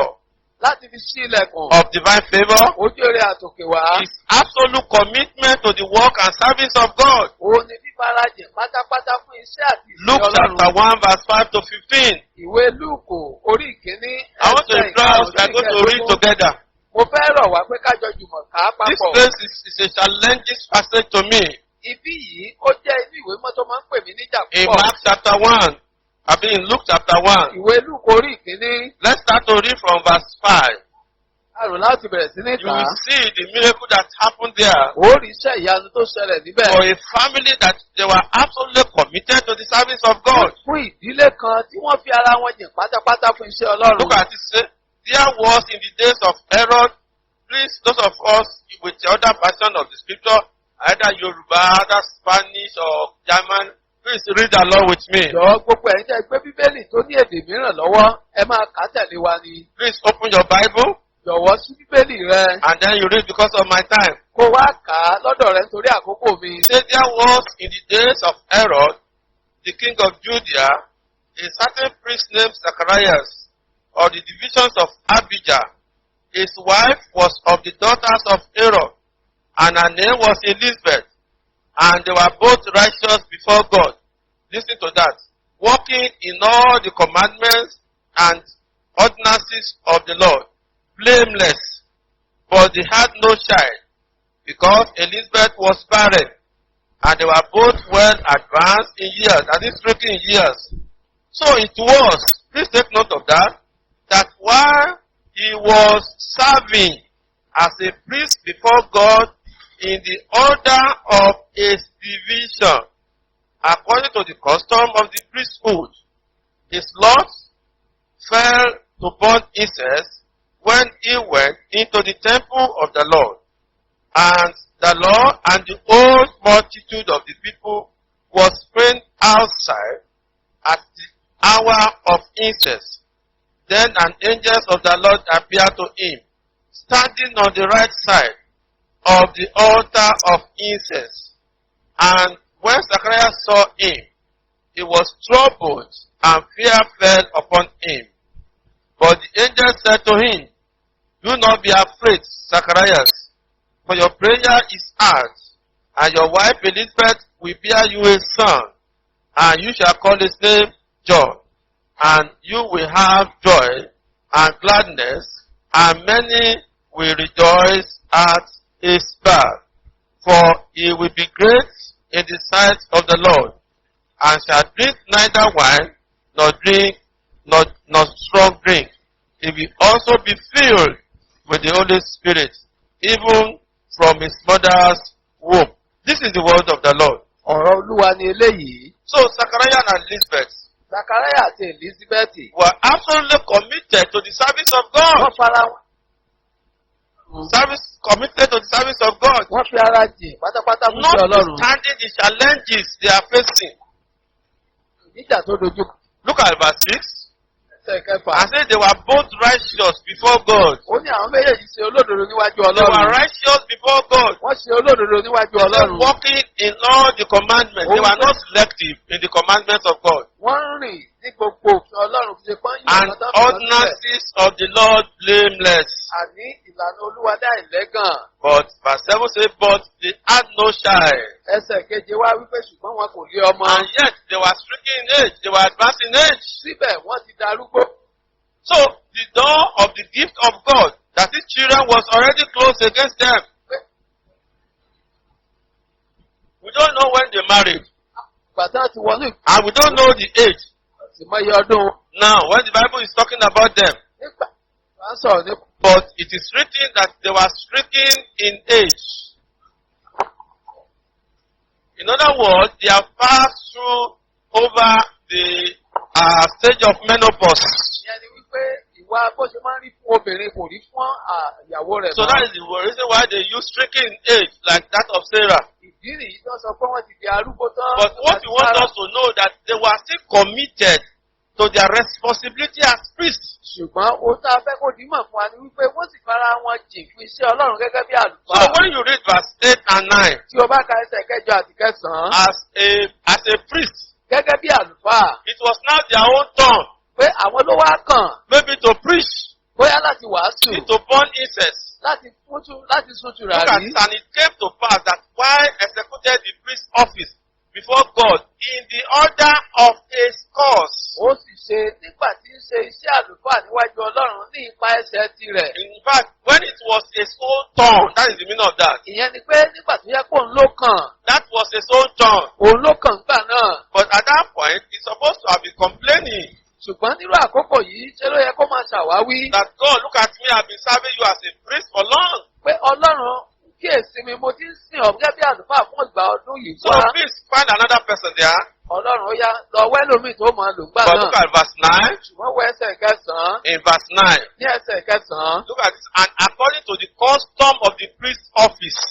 láti fi sí ilẹ̀kùn of divine favor ojú rẹ̀ àtòkè wá. is absolute commitment to the work and service of God. Òun ni fífarajìn pátápátá fún iṣẹ́ àti ìsìn Luke chapter Ọlọ́run. 1 verse 5 to 15. Ìwé Lúùkù orí ìkíní I want to implore us, we are going to read together. Mo fẹ́ rọ̀ wá pé kájọ jùmọ̀ ká This papọ̀. place is a challenging passage to me. Ibí yìí ó jẹ́ inú ìwé mọ́ tó máa ń pè mí níjà In púpọ̀. Mark chapter 1, I mean in Luke chapter 1. Ìwé Lúùkù orí ìkíní Let's start to read from verse 5. àrùn láti bẹ̀rẹ̀ sí ní You kà á. will see the miracle that happened there. Ó rí iṣẹ́ ìyanu tó ṣẹlẹ̀ níbẹ̀. For a family that they were absolutely committed to the service of God. Fún ìdílé kan tí wọ́n fi ara wọn jìn pátápátá fún iṣẹ́ Ọlọ́run. Look at it, say, there was in the days of Herod, please, those of us with the other version of the scripture, either Yoruba, either Spanish or German, please read along with me. Jọ̀ọ́ gbogbo ẹ̀yin tẹ́ gbé Bíbélì tó ní èdè mìíràn lọ́wọ́, ẹ máa kà á tẹ̀lé wa ni. Please open your Bible Jọ̀wọ́ sí Bíbélì rẹ. and then you read because of my time. Kó wá kà á lọ́dọ̀ rẹ nítorí àkókò mi. Say there was in the days of Herod, the king of Judea, a certain priest named Zacharias, of the divisions of Abijah. His wife was of the daughters of Aaron, and her name was Elizabeth, and they were both righteous before God. Listen to that. Walking in all the commandments and ordinances of the Lord, blameless, but they had no child, because Elizabeth was barren, and they were both well advanced in years, that is speaking in years. So it was, please take note of that, that while he was serving as a priest before God in the order of his division, according to the custom of the priesthood, his lot fell to burn incense when he went into the temple of the Lord. And the Lord and the whole multitude of the people was praying outside at the hour of incense. Then an angel of the Lord appeared to him, standing on the right side of the altar of incense. And when Zacharias saw him, he was troubled, and fear fell upon him. But the angel said to him, "Do not be afraid, Zacharias, for your prayer is heard, and your wife Elizabeth will bear you a son, and you shall call his name John. And you will have joy and gladness, and many will rejoice at his birth. For he will be great in the sight of the Lord, and shall drink neither wine, nor strong drink. He will also be filled with the Holy Spirit, even from his mother's womb." This is the word of the Lord. Ọ̀rọ̀ Olúwa ni eléyìí. So Zachariah and Elizabeth Zachariah àti Elizabeth. were absolutely committed to the service of God. Wọ́n fara wọn. Committed to the service of God. Wọ́n fi ara jìn pátápátá fún iṣẹ́ Ọlọ́run. Notwithstanding the challenges they are facing. Ìjà tó dojú kọ. Look at verse 6. Ẹsẹ̀ kẹfà. I said they were both righteous before God. Ó ní àwọn méjèèjì ṣe olódodo níwájú They were Ọlọ́run. righteous before God. Wọ́n ṣe olódodo níwájú They were Ọlọ́run. walking in all the commandments. They were not selective in the commandments of God. Wọ́n rìn ní gbogbo òfin Ọlọ́run fi ṣe pọ́n yìí And ordinances of the Lord blameless. Àní ìlànà Olúwa dá ìlẹ́gàn. But verse 7 says, but they had no child. Ẹsẹ̀ keje wá wípé ṣùgbọ́n wọn kò lé ọmọ. And yet they were stricken in age. They were advanced in age. Síbẹ̀ wọ́n ti darúgbó. So the door of the gift of God, that his children, was already closed against them. We don't know when they married. Bàtà ti wọnú And we don't know the age. ìmọ̀ye ọdún. Now, when the Bible is talking about them, Nígbà wọ́n ń sọ̀rọ̀ nípa. but it is written that they were stricken in age. In other words, they have passed through over the stage of menopause. Ìyẹn ni wípé ìwà bó ṣe máa ń rí fún obìnrin kò rí fún ìyàwó rẹ̀ So that is the reason why they use stricken in age like that of Sarah. Ìdí nìyí tó sọ pé wọ́n ti di arúgbó tán. But what we want us to know that they were still committed to their responsibility as priests. Ṣùgbọ́n ohun tá a fẹ́ kó dìímọ̀ fún wa ni wípé wọ́n sì fara wọn jìn fún iṣẹ́ Ọlọ́run gẹ́gẹ́ bí So àlùfáà. when you read verse 8 and 9, Tí o bá ka ẹsẹ̀ kẹjọ àti kẹsàn-án. as a priest, Gẹ́gẹ́ bí àlùfáà. it was now their own turn, Pé àwọn ló wá kàn. maybe to preach, Bóyá láti wàásù. maybe to burn incense. Láti sún Look tùràrí. at it, and it came to pass that while executed the priest's office before God in the order of his course. Ó sì ṣe nígbà tí ń ṣe iṣẹ́ àlùfáà níwájú Ọlọ́run ní ipa ẹsẹ̀ tirẹ̀. In fact, when it was his own turn, that is the meaning of that. Ìyẹn ni pé nígbà tó yẹ kó ń ló kàn. That was his own turn. Òun ló kàn gbà náà. But at that point, he's supposed to have been complaining Ṣùgbọ́n nírú àkókò yìí ṣe ló yẹ kó máa ṣàwáwí. that God, look at me, I've been serving you as a priest for long. Pé Ọlọ́run kíyèsí mi, mo ti ń sìn ọ́ gẹ́gẹ́ bí àlùfáà fún ìgbà ọdún yìí So wá. please find another person there. Ọlọ́run ó yá lọ wẹ́lòmíì tó máa lò gbà But náà. look at verse 9. Ṣùgbọ́n wọ ẹsẹ̀ kẹsàn-án. in verse 9. ní ẹsẹ̀ kẹsàn-án. Look at this. And according to the custom of the priest's office,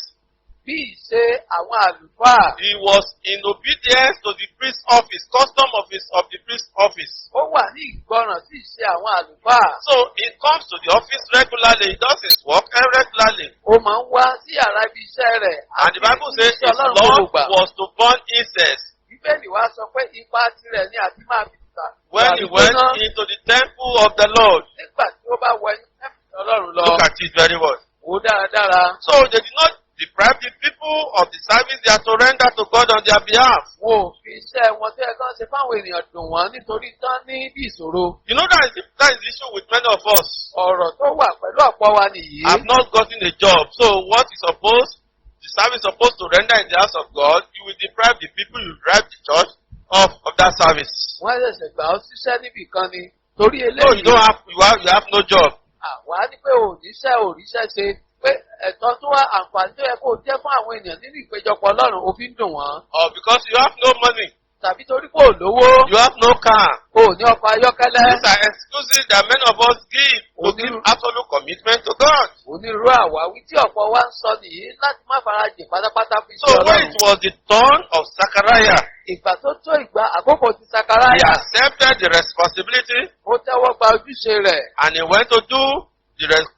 Bí ìṣe àwọn àlùfáà, he was in obedience to the priest's office, custom of the priest's office. ó wà ní ìgbọràn sí ìṣe àwọn àlùfáà. So he comes to the office regularly, he does his work regularly. Ó máa ń wá sí yàrá ibi iṣẹ́ rẹ̀. And the Bible says iṣẹ́ his Ọlọ́run Lord gbogbo gbà. was to burn incense Bíbélì wa sọ pé ipa tirẹ̀ ni àti máa fi tà. when he went into the temple of the Lord. Nígbà tí ó bá wọ ẹni tẹ́lifí Ọlọ́run lọ. Look at it very well. Ó dáradára. So they did not deprive the people of the service they are to render to God on their behalf. Wọn ò fi iṣẹ́ wọn tó yẹ kán ṣe fáwọn ènìyàn dùn wọ́n nítorí tán ní bí ìṣòro. You know that is the issue with many of us. Ọ̀rọ̀ tó wà pẹ̀lú ọ̀pọ̀ wa nìyí. I've not gotten a job. So what is supposed, the service supposed to render in the house of God, you will deprive the people, you deprive the church of that service. Wọ́n ṣẹ̀ṣẹ̀ gbà ọ́ síṣẹ́ níbì kan ni. Torí So eléyìí. you have no job. Àwa ní pé òríṣẹ́ ṣe pé ẹ̀tọ́ tó wá àǹfààní tó yẹ kó o jẹ́ fún àwọn èèyàn nínú ìpéjọpọ̀ Ọlọ́run òfin dùn wọ́n. Or because you have no money, Tàbí torí pé ò lówó. you have no car. O ò ní ọkọ̀ ayọ́kẹ́lẹ́. These are excuses that many of us give to give absolute commitment to God. Onírúurú àwáwí tí ọ̀pọ̀ wa ń sọ nìyí láti má farajìn pátápátá fi So ṣe when Ọlọ́run. it was the turn of Zechariah, Ìgbà tó tó ìgbà àkókò ti he Sakaraya. accepted the responsibility Ó tẹ́wọ́ gba ojúṣe rẹ̀. and he went to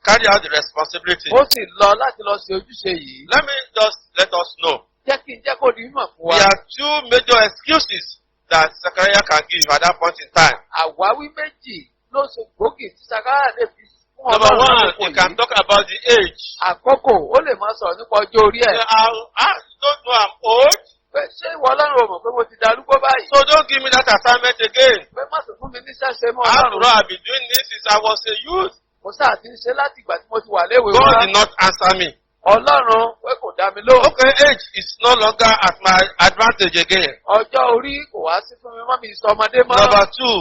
carry out the responsibility. Ó sì lọ láti lọ ṣe ojúṣe yìí. Let us know. Jẹ́ kí n jẹ́ kó di mímọ̀ fún wa. There are two major excuses that Zechariah can give at that point in time. Àwáwí méjì ló ṣe gbòógì tí Sakaraya lè fi fún Number Ọlọ́run one, lákòókò he can yìí. talk about the age. Àkókò ó lè máa sọ̀rọ̀ nípa ọjọ́ orí ẹ̀. Don't know I'm old, Pé ṣé ìwọ Ọlọ́run ò mọ̀ pé mo ti darúgbó báyìí? so don't give me that assignment again. Pé má sì fún mi níṣẹ́ ṣe mọ́ After Ọlọ́run. all, I've been doing this since I was a youth. Mo sáà ti ń ṣe láti ìgbà tí mo ti wà léwe God wá. did not answer me. Ọlọ́run pé kò dá mi lóhùn. Okay, age is no longer at my advantage again. Ọjọ́ orí kò wá sí fún mi mọ́ mi sọ ọmọdé mọ́. Number two,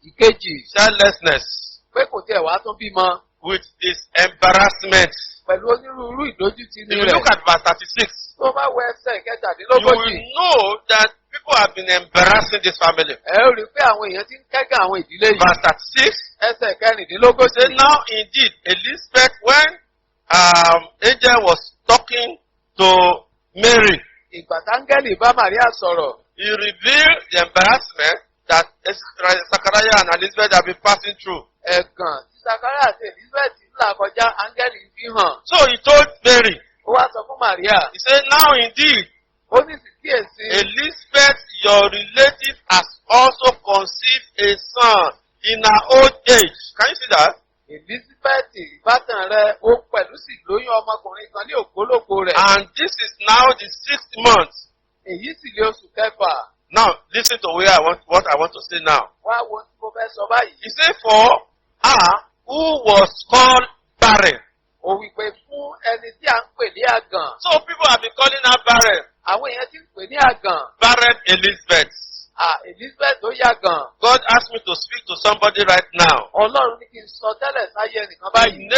Ìkejì childlessness pé kò tiẹ̀ wá tún bímọ. with this embarrassment. Pẹ̀lú onírúurú ìdójútì If ní you rẹ̀. look at verse 36, Tó bá wọ ẹsẹ̀ you kẹtàdínlógójì. will know that people have been embarrassing this family. Ẹ ó rí i pé àwọn èèyàn ti ń kẹ́gàn àwọn ìdílé yìí. Verse 36, Ẹsẹ̀ kẹrìndínlógójì. say now indeed Elizabeth, when angel was talking to Mary, Ìgbà táńgẹ́lì bá Màríà sọ̀rọ̀. he revealed the embarrassment that Zechariah and Elizabeth have been passing through. Ẹ̀gàn tí Sakaraya àti Elizabeth ń là kọjá áńgẹ́lì fi hàn. So he told Mary, Ó wá sọ fún Màríà. he said, now indeed Ó ní sì kíyèsí. Elizabeth, your relative, has also conceived a son in her old age. Can you see that? Elizabeth ìbátan rẹ̀ ó pẹ̀lú sì lóyún ọmọkùnrin kan ní ògbólógbò rẹ̀. And this is now the 6th month. Èyí sì lé oṣù kẹfà. Now, listen to what I want to say now. Wá wo tí mo fẹ́ sọ báyìí. He said, for her who was called barren. Ó wí pé fún ẹni tí à ń pè ní àgàn. So people have been calling her barren. Àwọn èèyàn ti ń pè ní àgàn. Barren Elizabeth. Elizabeth ó yàgàn. God asked me to speak to somebody right now. Ọlọ́run ní kí n sọ tẹ́lẹ̀ sáyé ẹnìkan báyìí.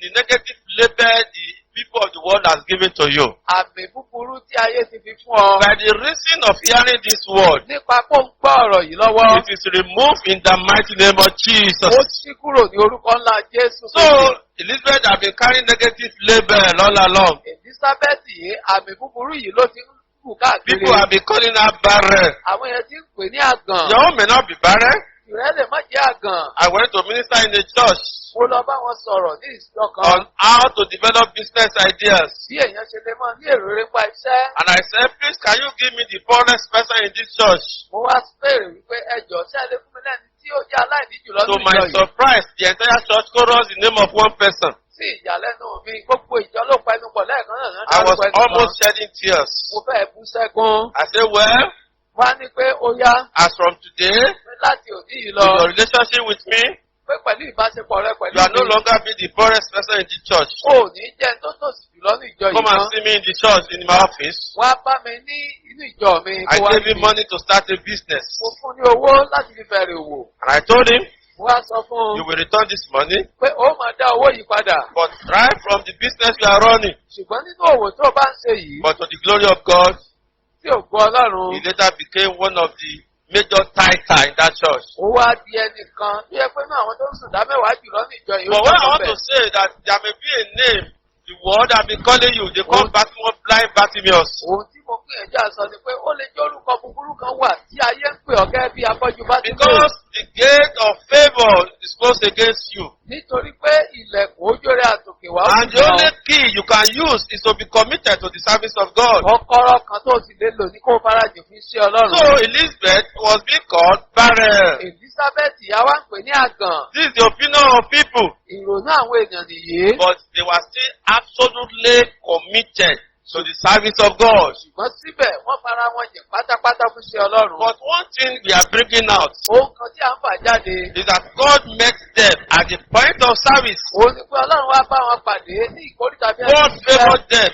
The negative label the people of the world has given to you. Àmì búburú tí ayé ti fi fún ọ. By the reason of hearing this word, Nípa kó ń gbọ́ ọ̀rọ̀ yìí lọ́wọ́. it is removed in the mighty name of Jesus. Ó ṣí kúrò ní orúkọ ńlá Jésù. So, Elizabeth have been carrying negative label all along. Elizabeth yìí, àmì búburú yìí ló ti ń kù káàkiri. People have been calling her barren. Àwọn èèyàn ti ń pè ní àgàn. Your own may not be barren. Ìrẹ́ lè má jẹ́ àgàn. I went to minister in a church Mo lọ bá wọn sọ̀rọ̀ ní ìjọ on kan. how to develop business ideas. Bí èèyàn ṣe lè máa ní èrò nípa iṣẹ́. And I said, please, can you give me the poorest person in this church? Mo wá béèrè wípé ẹjọ́ ṣé ẹ lè fún mi lẹ́ni tí ó jẹ́ aláìní jùlọ To ní my ìjọ yìí. surprise, the entire church chorus the name of one person. Sí ìyàlẹ́nu mi, gbogbo ìjọ ló pẹnu pọ̀ lẹ́ẹ̀kan náà. I was almost shedding tears. Mo fẹ́ bú sẹ́kún. I said, well, Wá ní pé ó yá as from today, pé láti òní yìí with lọ. your relationship with me, Pé pẹ̀lú ìbáṣepọ̀ rẹ pẹ̀lú you are no mi. longer be the poorest person in the church. O ò ní jẹ́ tó tòsí jùlọ ní ìjọ yìí Come and mọ́. see me in the church, in my office. Wá bá mi ní inú ìjọ mi. I kó wá gave him níbí. money to start a business. Mo fún ní owó láti fi bẹ̀rẹ̀ òwò. And I told him, Mo wá sọ fún you un will return this money, pé ó máa dá owó yìí padà. but right from the business you are running, Ṣùgbọ́n nínú òwò tó o bá ń ṣe yìí, but to the glory of God, tí ò gbọ́ Ọlọ́run, he later became one of the major tither in that church. ó wá di ẹnìkan tó yẹ pé náà àwọn tó ń sùn dámẹ́wàá jùlọ ní ìjọ yìí ó But what I jẹ́ want to ọbẹ̀. say that there may be a name, the word I've been calling you, they call Bartimaeus blind Bartimaeus. Ohun tí mo gbìyànjú àsọ ni pé ó lè jẹ́ orúkọ búburú kan wà tí ayé ń pè ọ́ gẹ́gẹ́ bí afọ́jú bá ti lè. Because the gate of favor is closed against you. Nítorí pé ilẹ̀kùn ojú rẹ̀ àtòkè wá And the only key you can use is to be committed to the service of God. kọ́kọ́rọ́ kan tó sì lè lò ní kó farajì fún iṣẹ́ So Ọlọ́run. Elizabeth was being called barren. Elizabeth ìyá wa ń pè ní àgàn. This is the opinion of people. Ìrònú àwọn èèyàn nìyí. But they were still absolutely committed to the service of God. Ṣùgbọ́n síbẹ̀ wọ́n fara wọn jẹ̀ pátápátá fún iṣẹ́ Ọlọ́run. But one thing we are bringing out Ohun kan tí à ń fà jáde. is that God met them at the point of service. Òun ni pé Ọlọ́run wá bá wọn pàdé ní ìkórìtà bí God favored them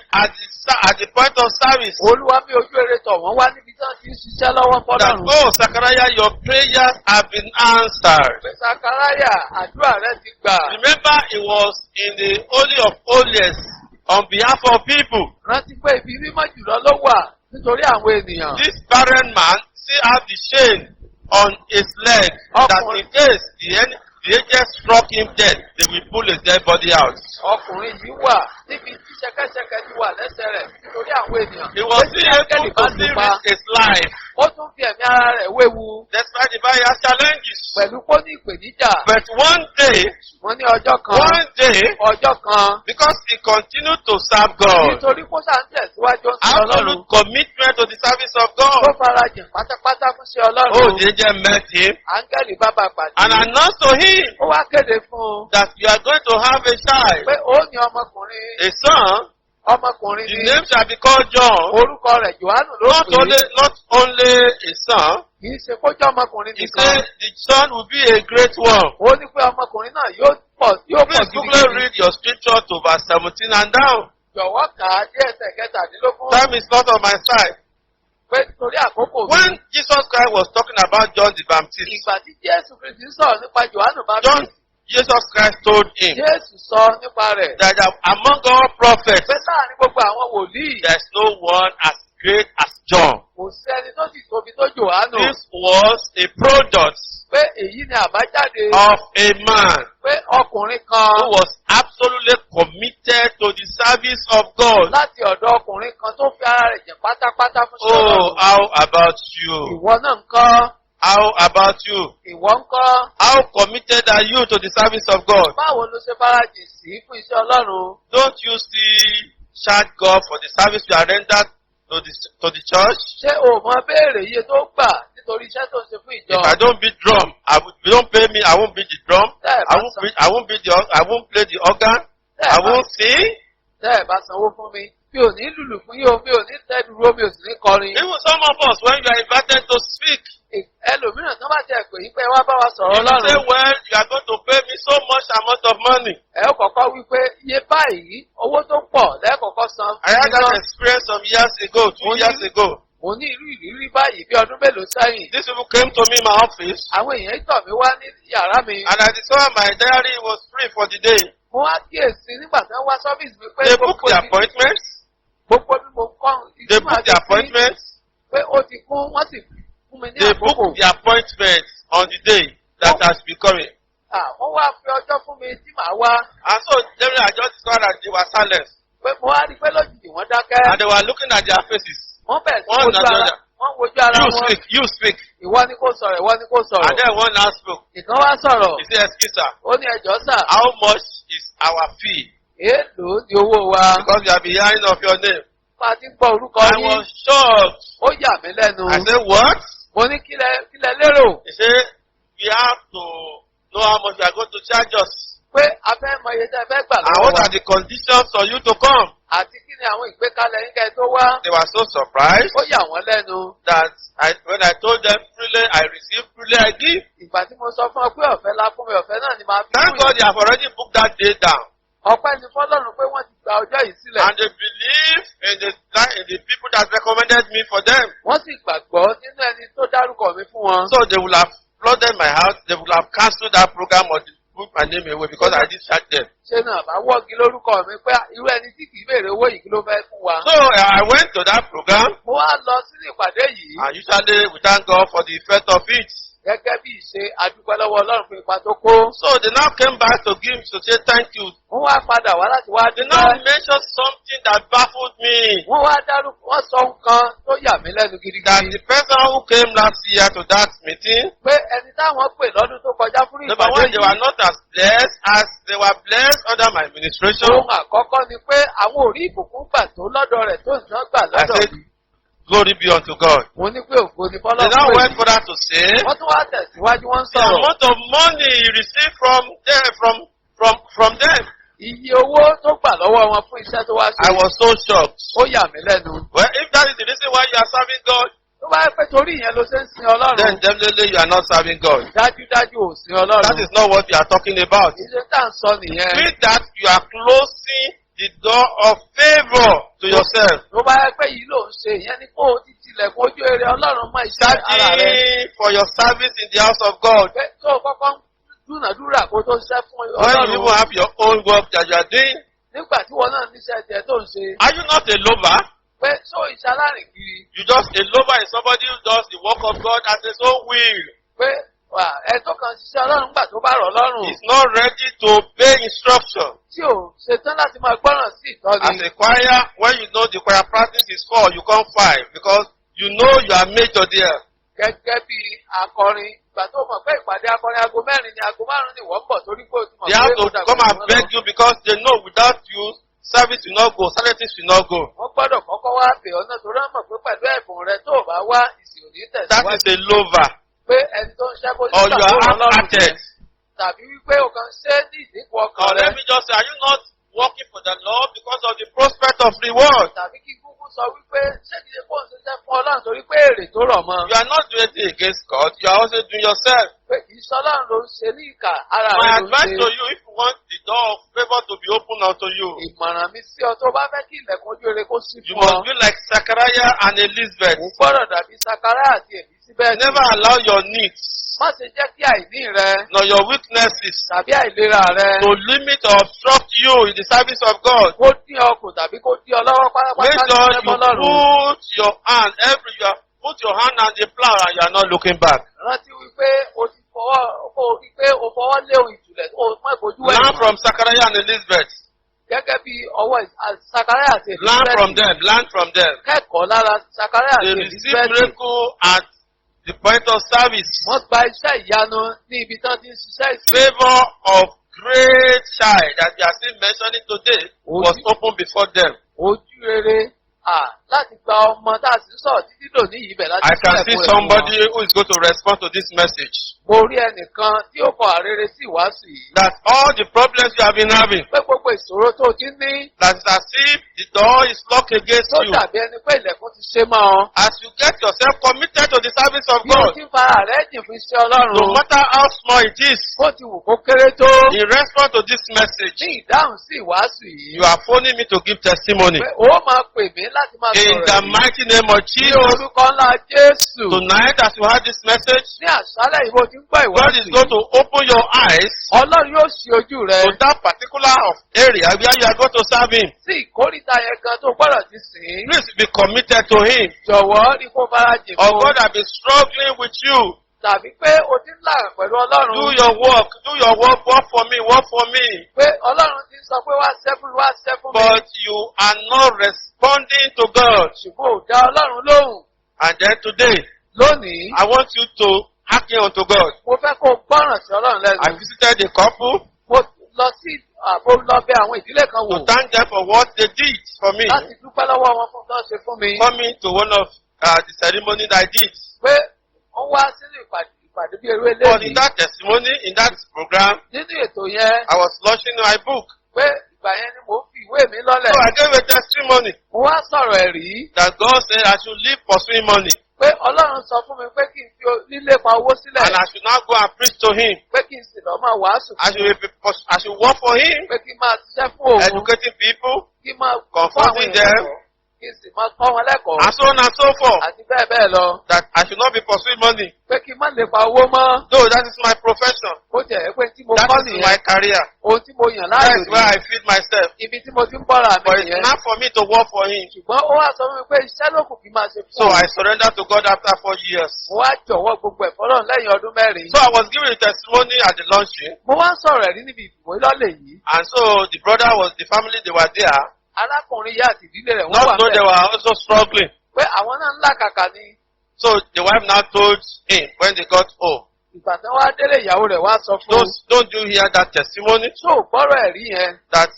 at the point of service. Olúwa bí ojú eré tọ̀ wọ́n wá níbi tí wọ́n ti ń ṣiṣẹ́ lọ́wọ́ That, fọ́lọ́run. oh, Zachariah, your prayers have been answered. Pé Sakaraya àdúrà rẹ̀ ti gbà. Remember, he was in the Holy of Holies on behalf of people. Rántí pé ibi mímọ́ jùlọ ló wà nítorí àwọn ènìyàn. This barren man still have the chain on his leg that in case the angel struck him dead, they will pull his dead body out. Ọkùnrin yìí wà níbi tí ṣẹ̀kẹ̀ṣẹ̀kẹ̀ ti wà lẹ́sẹ̀ rẹ̀ nítorí àwọn ènìyàn. He was Pé tí still áńgẹ́lì able bá to lù still pa, risk his life ó tún fi ẹ̀mí ara rẹ̀ wéwu despite the various challenges. pẹ̀lú kó ní ìpèníjà. But one day, Wọ́n ní ọjọ́ kan, because he continued to serve God, nítorí kó ṣà ń tẹ̀síwájú ń sọ Ọlọ́run. absolute commitment to the service of Tó God. farajìn pátápátá fún ṣe Oh, Ọlọ́run. the angel met him Áńgẹ́lì bá bá pàdé. and announced to him Ó wá kéde fún un that you are going to have a child, pé ó ní ọmọkùnrin. a son. Ọmọkùnrin The ni name shall be called John. orúkọ rẹ̀ Jòhánù ló Not pè é. only a son. Kì í ṣe kó jẹ́ ọmọkùnrin He nìkan. said the son will be a great one. Ó ní pé ọmọkùnrin náà yóò pọ̀ Please quickly gidigidi. read your scripture to verse 17 and down. Jọ̀wọ́ kà á dé ẹsẹ̀ kẹtàdínlógún. Time is not on my side. Pé torí àkókò mi. When Jesus Christ was talking about John the Baptist, Ìgbà tí Jésù Kristi sọ̀rọ̀ nípa Jòhánù John, Báptìsì. Jesus Christ told him Jésù sọ nípa rẹ̀. that among all prophets, Pé láàrin gbogbo àwọn wòlíì. there is no one as great as John. Kò sí ẹni tó sì tóbi tó Jòhánù. This was a product Pé èyí ni àbájáde. of a man Pé ọkùnrin kan. who was absolutely committed to the service of God. Láti ọ̀dọ̀ ọkùnrin kan tó fi ara rẹ̀ jẹ̀ pátápátá fún ṣe Oh, Ọlọ́run. how about you? Ìwọ náà ń kọ́. How about you? Ìwọ ń kọ́. How committed are you to the service of God? Báwo ló ṣe farajìn sí fún iṣẹ́ Ọlọ́run? Don't you still charge God for the service you are rendered to the church? Ṣé o mọ béèrè iye tó gbà nítorí iṣẹ́ tó ń ṣe fún ìjọ? If I don't beat drum, if you don't pay me, I won't beat the drum. I won't play the organ. I won't sing. Tẹ́ ẹ̀ bá sanwó fún mi, mi ò ní lùlù fún yín o, mi ò ní tẹ́ dúró, mi ò sì ní kọrin. Even some of us, when you are invited to speak, Ẹlòmíràn tó bá tẹ̀ pé yín pé wá bá wa sọ̀rọ̀ you say, Ọlọ́run. well, you are going to pay me so much amount of money. Ẹ ó kọ́kọ́ wí pé iye báyìí, owó tó pọ̀ lẹ́ẹ̀kọ̀kọ́ san. I had that experience some years ago, 2 years ago. Mo ní irú ìrírí báyìí bí ọdún mélòó sẹ́yìn. These people came to me in my office, Àwọn èèyàn tọ̀ mí wá ní yàrá mi. and I discovered my diary was free for the day. Mo wá kíyèsí nígbà tí wọ́n wá sọ́fíìsì mi pé They booked the appointments. gbogbo bí mo kọ́ They booked the appointments. pé ó ti kún, wọ́n sì fún mi ní They àkókò. booked the appointment on the day that has been coming. Wọ́n wá fi ọjọ́ fún mi tí màá wá. And so, then I just discovered that they were silent. Pé mo wá rí pé lójijì wọ́n dákẹ́. And they were looking at their faces. Wọ́n bẹ̀rẹ̀ sí One wojú ara another. wọ́n wojú ara You wọn. speak, you speak. Ìwọ ni kò sọ̀rọ̀, ìwọ ni kò And sọ̀rọ̀. then one now spoke. Ìkan wá sọ̀rọ̀. He said, excuse sir, Ó ní ẹjọ́ sà. how much is our fee? Èèlò ni owó wa. Because you have been hearing of your name. Máa ti ń gbọ́ orúkọ I yín. was shocked. Ó yà mí lẹ́nu. I said, what? Mo ní kílẹ̀ lérò. He said, we have to know how much you are going to charge us. Pé a fẹ́ mọ iye tẹ́ ẹ fẹ́ gbà And lọ́wọ́ what wa. are the conditions for you to come? Àti kí ni àwọn ìgbékalẹ̀ yín kẹ́ ẹ tó wá. They were so surprised Ó yà wọ́n lẹ́nu. that when I told them freely, I receive, freely I give. Ìgbà tí mo sọ fún ọ pé ọ̀fẹ́ la fún mi, ọ̀fẹ́ náà ni màá fi Thank fún God yín. they have already booked that day down. Ọpẹ́ ni fọ́lọ́run pé wọ́n ti gba ọjọ́ yìí sílẹ̀. And they believe in the people that recommended me for them. Wọ́n sì gbàgbọ́ nínú ẹni tó dárúkọ mi fún wọn. So they will have flooded my house. They will have cancelled that program or put my name away because I did charge them. ṣe náà bá wọ́gi lórúkọ mi pé irú ẹni tí kì í béèrè owó yìí kí ló fẹ́ fún wa. So I went to that program, Mo wá lọ sínú ìpàdé yìí and usually we thank God for the effect of it. gẹ́gẹ́ bí ìṣe adúpẹ́ lọ́wọ́ Ọlọ́run fún ipa tó kó. So they now came back to say thank you. Wọ́n wá padà wá láti wá They now dúpẹ́. mentioned something that baffled me. Wọ́n wá dárúkọ, wọ́n sọ nǹkan tó yà mí lẹ́nu That gidigidi. the person who came last year to that meeting, Pé ẹni táwọn pè lọ́dún tó kọjá fún number ìpàdé one, they were yìí. not as blessed as they were blessed under my administration. Ohun àkọ́kọ́ ni pé àwọn ò rí ìbùkún gbà tó lọ́dọ̀ rẹ̀ tó nǹkan gbà I lọ́dọ̀ said, mi. glory be unto God. Mo ní pé ògo ni They fọ́lọ́run now pè went mí. further to say, Wọ́n tún wá tẹ̀síwájú wọ́n ń the sọ̀rọ̀. amount of money he received from them. Iye owó tó gbà lọ́wọ́ wọn fún iṣẹ́ tó wá ṣe. I was so shocked. Ó yà mí lẹ́nu. Well, if that is the reason why you are serving God, Tó bá yẹ pé torí ìyẹn ló ṣe ń sin then Ọlọ́run. definitely you are not serving God. Dájúdájú ò sin That Ọlọ́run. is not what we are talking about. Iṣẹ́ tá à ń sọ nìyẹn. Mean that you are closing the door of favor to yourself. Tó bá yẹ pé yìí ló ń ṣe ìyẹn ni kó o ti tilẹ̀kùn ojú èrè Ọlọ́run mọ́ iṣẹ́ ara rẹ̀. Charging for your service in the house of God. Pé tó o kọ́kọ́ ń dúnàdúrà kó tó ṣiṣẹ́ fún When you even Ọlọ́run. have your own work that you are doing, Nígbà tí wọn náà níṣẹ́ tiẹ̀ tó ń ṣe. are you not a lover? Pé ṣó iṣẹ́ alárìn kiri. You just a lover is somebody who does the work of God at his own will. Pé ẹ tó kàn ṣiṣẹ́ Ọlọ́run nígbà tó bá rọ̀ lọ́rùn. He's not ready to obey instruction. Tí ò ṣetán láti máa gbọ́ràn sí ìtọ́ni. As a choir, when you know the choir practice is 4, you come 5 because you know you are major there. Gẹ́gẹ́ bí akọrin, ìgbà tó mọ̀ pé ìpàdé akọrin aago 4 ni aago 5 ni wọ́n bọ̀ torí pé o ti mọ̀ They have pé to ó dàgbà come and jù wọ́n beg lọ. you because they know without you, service will not go, service will not go. Wọ́n gbọ́dọ̀ kọ́kọ́ wá pè ọ́ náà torí wọ́n mọ̀ pé pẹ̀lú ẹ̀bùn rẹ tó o bá wá ìsìn òní That tẹ̀síwájú. is a lover. Pé ẹni tó ń ṣẹ́ kó Or you are half-hearted. tàbí wípé o kàn ṣe ní ìdínkù ọkàn Or rẹ. let me just say, are you not working for the Lord because of the prospect of reward? Tàbí kí Gúgú sọ wípé ṣé kìí ṣe kó ń ṣiṣẹ́ fún Ọlọ́run torí pé èrè tó rọ̀ mọ́. You are not doing anything against God, you are also doing yourself. Pé kìí ṣe Ọlọ́run ló ń ṣe ní ìkà ara My rẹ ló ń advice to ṣe. you, if you want the door of favor to be opened unto you, Ìmọ̀ràn mi sí ọ tó bá fẹ́ kí ilẹ̀kùn ojú rere kó sí you fún ọ. must be like Zechariah and Elizabeth. Mo gbọ́dọ̀ dàbí Sakará àti èmi síbẹ̀. Never allow your needs Má ṣe jẹ́ kí àìní rẹ nor your weaknesses tàbí àìlera rẹ to limit or obstruct you in the service of God. kó dín ọkùn tàbí kó dín ọ lọ́wọ́ Make pátápátá ní sure you ẹgbẹ́ Ọlọ́run. put your hand put your hand on the plow and you are not looking back. Rántí wípé o ti fọwọ́ kó o rí pé o fọwọ́ lé ohun ìjùlẹ̀ o má ìfojú Learn ẹ̀yìn. from Zechariah and Elizabeth. Gẹ́gẹ́ bí ọwọ́ Sakará àti Learn from Elizabeth. them. Learn from them. Kẹ́kọ̀ọ́ lára Sakará They àti receive Elizabeth. miracle at the point of service. Wọ́n gba iṣẹ́ ìyanu ní ibi tán ti ń ṣiṣẹ́ ìsìn. Favor of great child that we are still mentioning today was open before them. Ojú rere láti gba ọmọ tá a sì ń sọ̀rọ̀ títí lòní yìí bẹ̀ láti I can sílẹ̀ see fún somebody ẹ̀fọ́ wọn. who is going to respond to this message. Mo rí ẹnìkan tí ó kọ àrere sí ìwáṣù yìí. That all the problems you have been having, Pé gbogbo ìṣòro tó o ti ní that is as if the door is locked against tó you. dàbí ẹni pé ilẹ̀kùn ti ṣe mọ́ ọ. As you get yourself committed to the service of Bí o God, ti ń fara rẹ̀ jìn fún iṣẹ́ no Ọlọ́run, matter how small it is, bó ti wù kó kéré tó. in response to this message, Ní ìdáhùn sí ìwáṣù yìí. you are phoning me to give testimony. Pé ó máa pè mí láti máa In sọ̀rọ̀ the yìí. mighty name of Ní Jesus, orúkọ ńlá Jésù. tonight as you heard this message, Ní àṣálẹ̀ yìí bó ti ń gbọ́ God ìwáṣù is going yìí. to open your eyes Ọlọ́run yóò ṣí ojú rẹ to that particular area where you are going to serve Him. sí ìkórìtà yẹn kan tó gbọ́dọ̀ ti sìn. Please be committed to Him. Jọ̀wọ́ ní kó fara jìn Or fún. God has been struggling with you. Tàbí pé o ti ń là pẹ̀lú Do Ọlọ́run. your work, work for me, work for me. Pé Ọlọ́run ti ń sọ pé wá sẹ́fún mi. But you are not responding to God. Ṣùgbọ́n ò dá Ọlọ́run lóhùn. And then today, Lónìí, I want you to hearken unto God. mo fẹ́ kó o gbọ́ràn sí Ọlọ́run I lẹ́nu. visited a couple Mo lọ sí mo lọ bẹ̀ àwọn ìdílé kan wò to thank them for what they did for me. láti dúpẹ́ lọ́wọ́ wọn fún tó ń ṣe fún mi. Coming to one of the ceremony that I did. Pé wọ́n wá sínú ìpàdé bí eré But in eléyìí. that testimony, in that program, Nínú ètò yẹn, I was launching my book. pé ìgbà yẹn ni mò ń fi ìwé mi lọ́lẹ̀. So I gave a testimony Mo wá sọ̀rọ̀ ẹ̀rí that God said I should live pursuing money. pé Ọlọ́run sọ fún mi pé kí n fi lílépa owó sílẹ̀. And I should now go and preach to Him. Pé kí n sì lọ máa wàásù I fún un. I should work for Him, Pé kí n máa ṣiṣẹ́ fún òun. educating people, Kí n máa Confronting them. kí n sì máa kọ́ wọn lẹ́kọ̀ọ́ and so on and so forth. àti bẹ́ẹ̀ bẹ́ẹ̀ lọ. That I should not be pursuing money. Pé kí n má lè pa owó mọ́. Though that is my profession. Ó jẹ́ pé tí mo That kọ́ is my nìyẹn. career. Ohun tí mo yàn That láàyò is where I nìyẹn. feed myself. Ibi tí mo ti ń bọ́ra mi But it's nìyẹn. not for me to work for him. Ṣùgbọ́n ó wá sọ fún mi pé iṣẹ́ ló kù kí n máa ṣe So fún I òun. surrender to God after 4 years. Mo wá jọ̀wọ́ gbogbo ẹ̀ fọ́lọ́run lẹ́yìn ọdún mẹ́rin. So I was giving a testimony at the launching. Mo wá ń sọ̀rọ̀ ẹ̀rí níbi ìfòwélọ́lẹ̀ yìí. And so the brother was, the family, they were there. Arákùnrin yá àti ìdílé rẹ̀ wọ́n Not wà though they bẹ́ẹ̀. were also struggling. Pé àwọn náà ń làkàkà ni. So the wife now told him when they got home, Ìgbà tí wọ́n wá délé ìyàwó rẹ̀ wá sọ fún un. don't you hear that testimony Ṣó ò gbọ́rọ̀ ẹ̀rí yẹn? that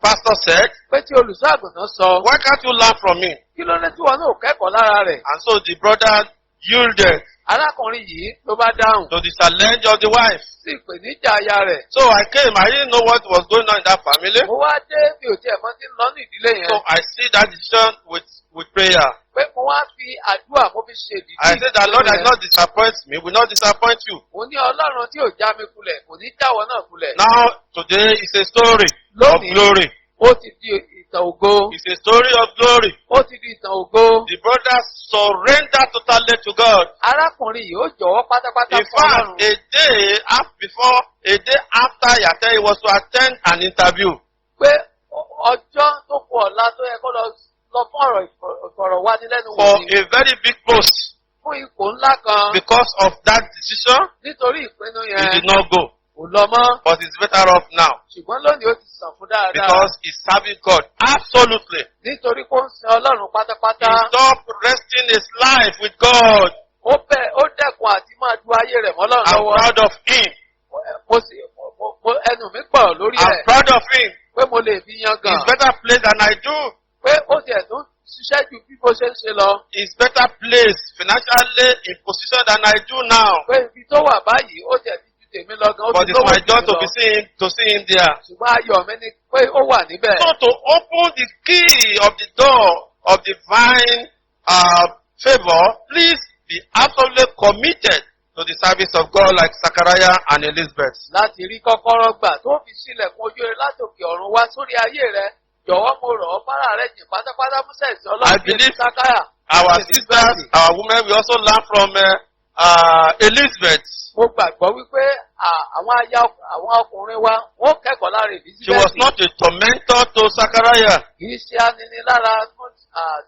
pastor said? Pé tí olùṣọ́ àgùntàn sọ. Why can't you learn from him? Kí ló dé tí wọn náà kẹ́kọ̀ọ́ lára rẹ̀? And so the brother yielded Arákùnrin yìí ló bá dáhùn to the challenge of the wife. sí ìpèníjà aya rẹ̀. So I came, I didn't know what was going on in that family. Mo wá dé mi ò tiẹ̀ mọ̀ tí ń lọ ní ìdílé So yẹn. I see that decision with prayer. Pé mo wá fi àdúrà mo fi ṣe ìdílé. I said that Lord has not disappointed me, will not disappoint you. Mo ní Ọlọ́run tí ò já mi kulẹ̀, kò ní jáwọ́ náà kulẹ̀. Now today is a story of Lónìí. glory. Ó ti di ìtàn ògo. It's a story of glory. Ó ti di ìtàn ògo. The brother surrendered totally to God. Arákùnrin yìí ó jọ̀wọ́ pátápátá In fún fact, Ọlọ́run. a day after Yate, he was to attend an interview. Pé ọjọ́ tó kù ọ̀la tó yẹ kó lọ fún ọ̀rọ̀ ìfọ̀rọ̀wánilẹ́nuwò For ni. a very big post. Fún ipò ńlá kan. Because of that decision, Nítorí ìpinnu he yẹn did not go. kò lọ mọ́. But he's better off now. Ṣùgbọ́n lónìí ó ti sàn fún dáadáa. Because he's serving God. Absolutely. Nítorí kó ń sin Ọlọ́run He pátápátá. stopped resting his life with God. Ó dẹ́kun àti máa du ayé rẹ̀ mọ́ Ọlọ́run I'm lọ́wọ́. proud of him. Ẹnu mi pọ̀ lórí I'm ẹ̀ proud of him. pé mo lè fi yan gan. He's better placed than I do. Pé ó tiẹ̀ tún ṣiṣẹ́ ju bí mo ṣe ń ṣe lọ. He's better placed financially in position than I do now. Pé ibi tó wà báyìí ó tiẹ̀ ti ju tèmi lọ gan. Ó But ti it's lówó my jù joy mí to lọ. see him there. Ṣùgbọ́n ayọ̀ mi ni pé ó wà níbẹ̀. So to open the key of the door of divine favor, please be absolutely committed to the service of God like Zachariah and Elizabeth. Láti rí kọ́kọ́rọ́ gbà tó fi sílẹ̀kùn ojú rẹ̀ látòkè ọ̀run wá sórí ayé rẹ̀. Jọ̀wọ́ mo rọ̀ ọ́ fara rẹ̀ jìn pátápátá mú sẹ̀sì I Ọlọ́run bíi believe Sákáyà. Our sisters, our women, we also learn from Elizabeth. Mo gbàgbọ́ wípé àwọn ọkùnrin wa wọ́n kẹ́kọ̀ọ́ lára She was Èlísíbẹ́tì. not a tormentor to Zachariah. Kìí ṣe aninilára fún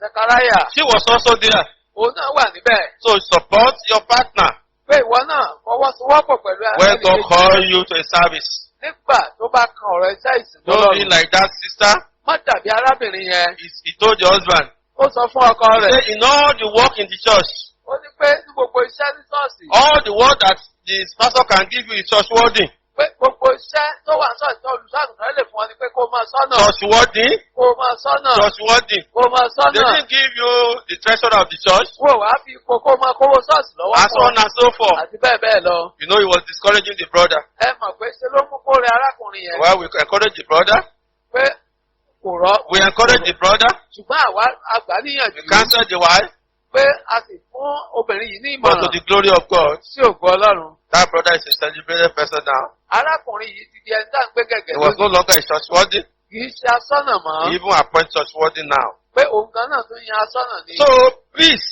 Zẹkaráyà. She was also there. Òun náà wà níbẹ̀. So support your partner Pé ìwọ náà fọwọ́sowọ́pọ̀ pẹ̀lú when God ẹnìkejì. calls you to a service. Nígbà tó bá kan ọ̀rọ̀ iṣẹ́ ìsìn Don't be lọ́rùn. like that sister. Má dàbí arábìnrin yẹn. He told the husband. Ó sọ fún ọkọ He rẹ̀. said, in all the work in the church, Ó ní pé ní gbogbo iṣẹ́ ní ṣọ́ọ̀ṣì. all the work that the pastor can give you is trustworthy. Pé gbogbo iṣẹ́ tó wà ṣọ́ọ̀ṣì tó olùṣàgùntàn lè fún ọ ni pé kó máa sọ́nà. Trustworthy. Kó máa sọ́nà. Trustworthy. Kó máa They sọ́nà. didn't give you the treasure of the church. Wò wá fi ipò kó máa kówó ṣọ́ọ̀ṣì lọ́wọ́ And so on and so forth. Àti bẹ́ẹ̀ bẹ́ẹ̀ lọ. You know, he was discouraging the brother. Ẹ mọ̀ pé ṣe ló mú kóre arákùnrin yẹn. Well, we encourage the brother. Pé kò rọ́. We encourage the brother. Ṣùgbọ́n àwa àgbà níyànjú. We counsel the wife. Pé a sì fún obìnrin yìí ní But to ìmọ̀ràn the glory of God, sí ògo Ọlọ́run. that brother is a celebrated person now. Arákùnrin yìí ti di ẹni tá à ń gbé gẹ̀gẹ̀ He was no longer a trustworthy. Kìí ṣe asọ́nà He mọ́. even appoints trustworthy now. Pé òun kan náà tún yan asọ́nà ni. So, please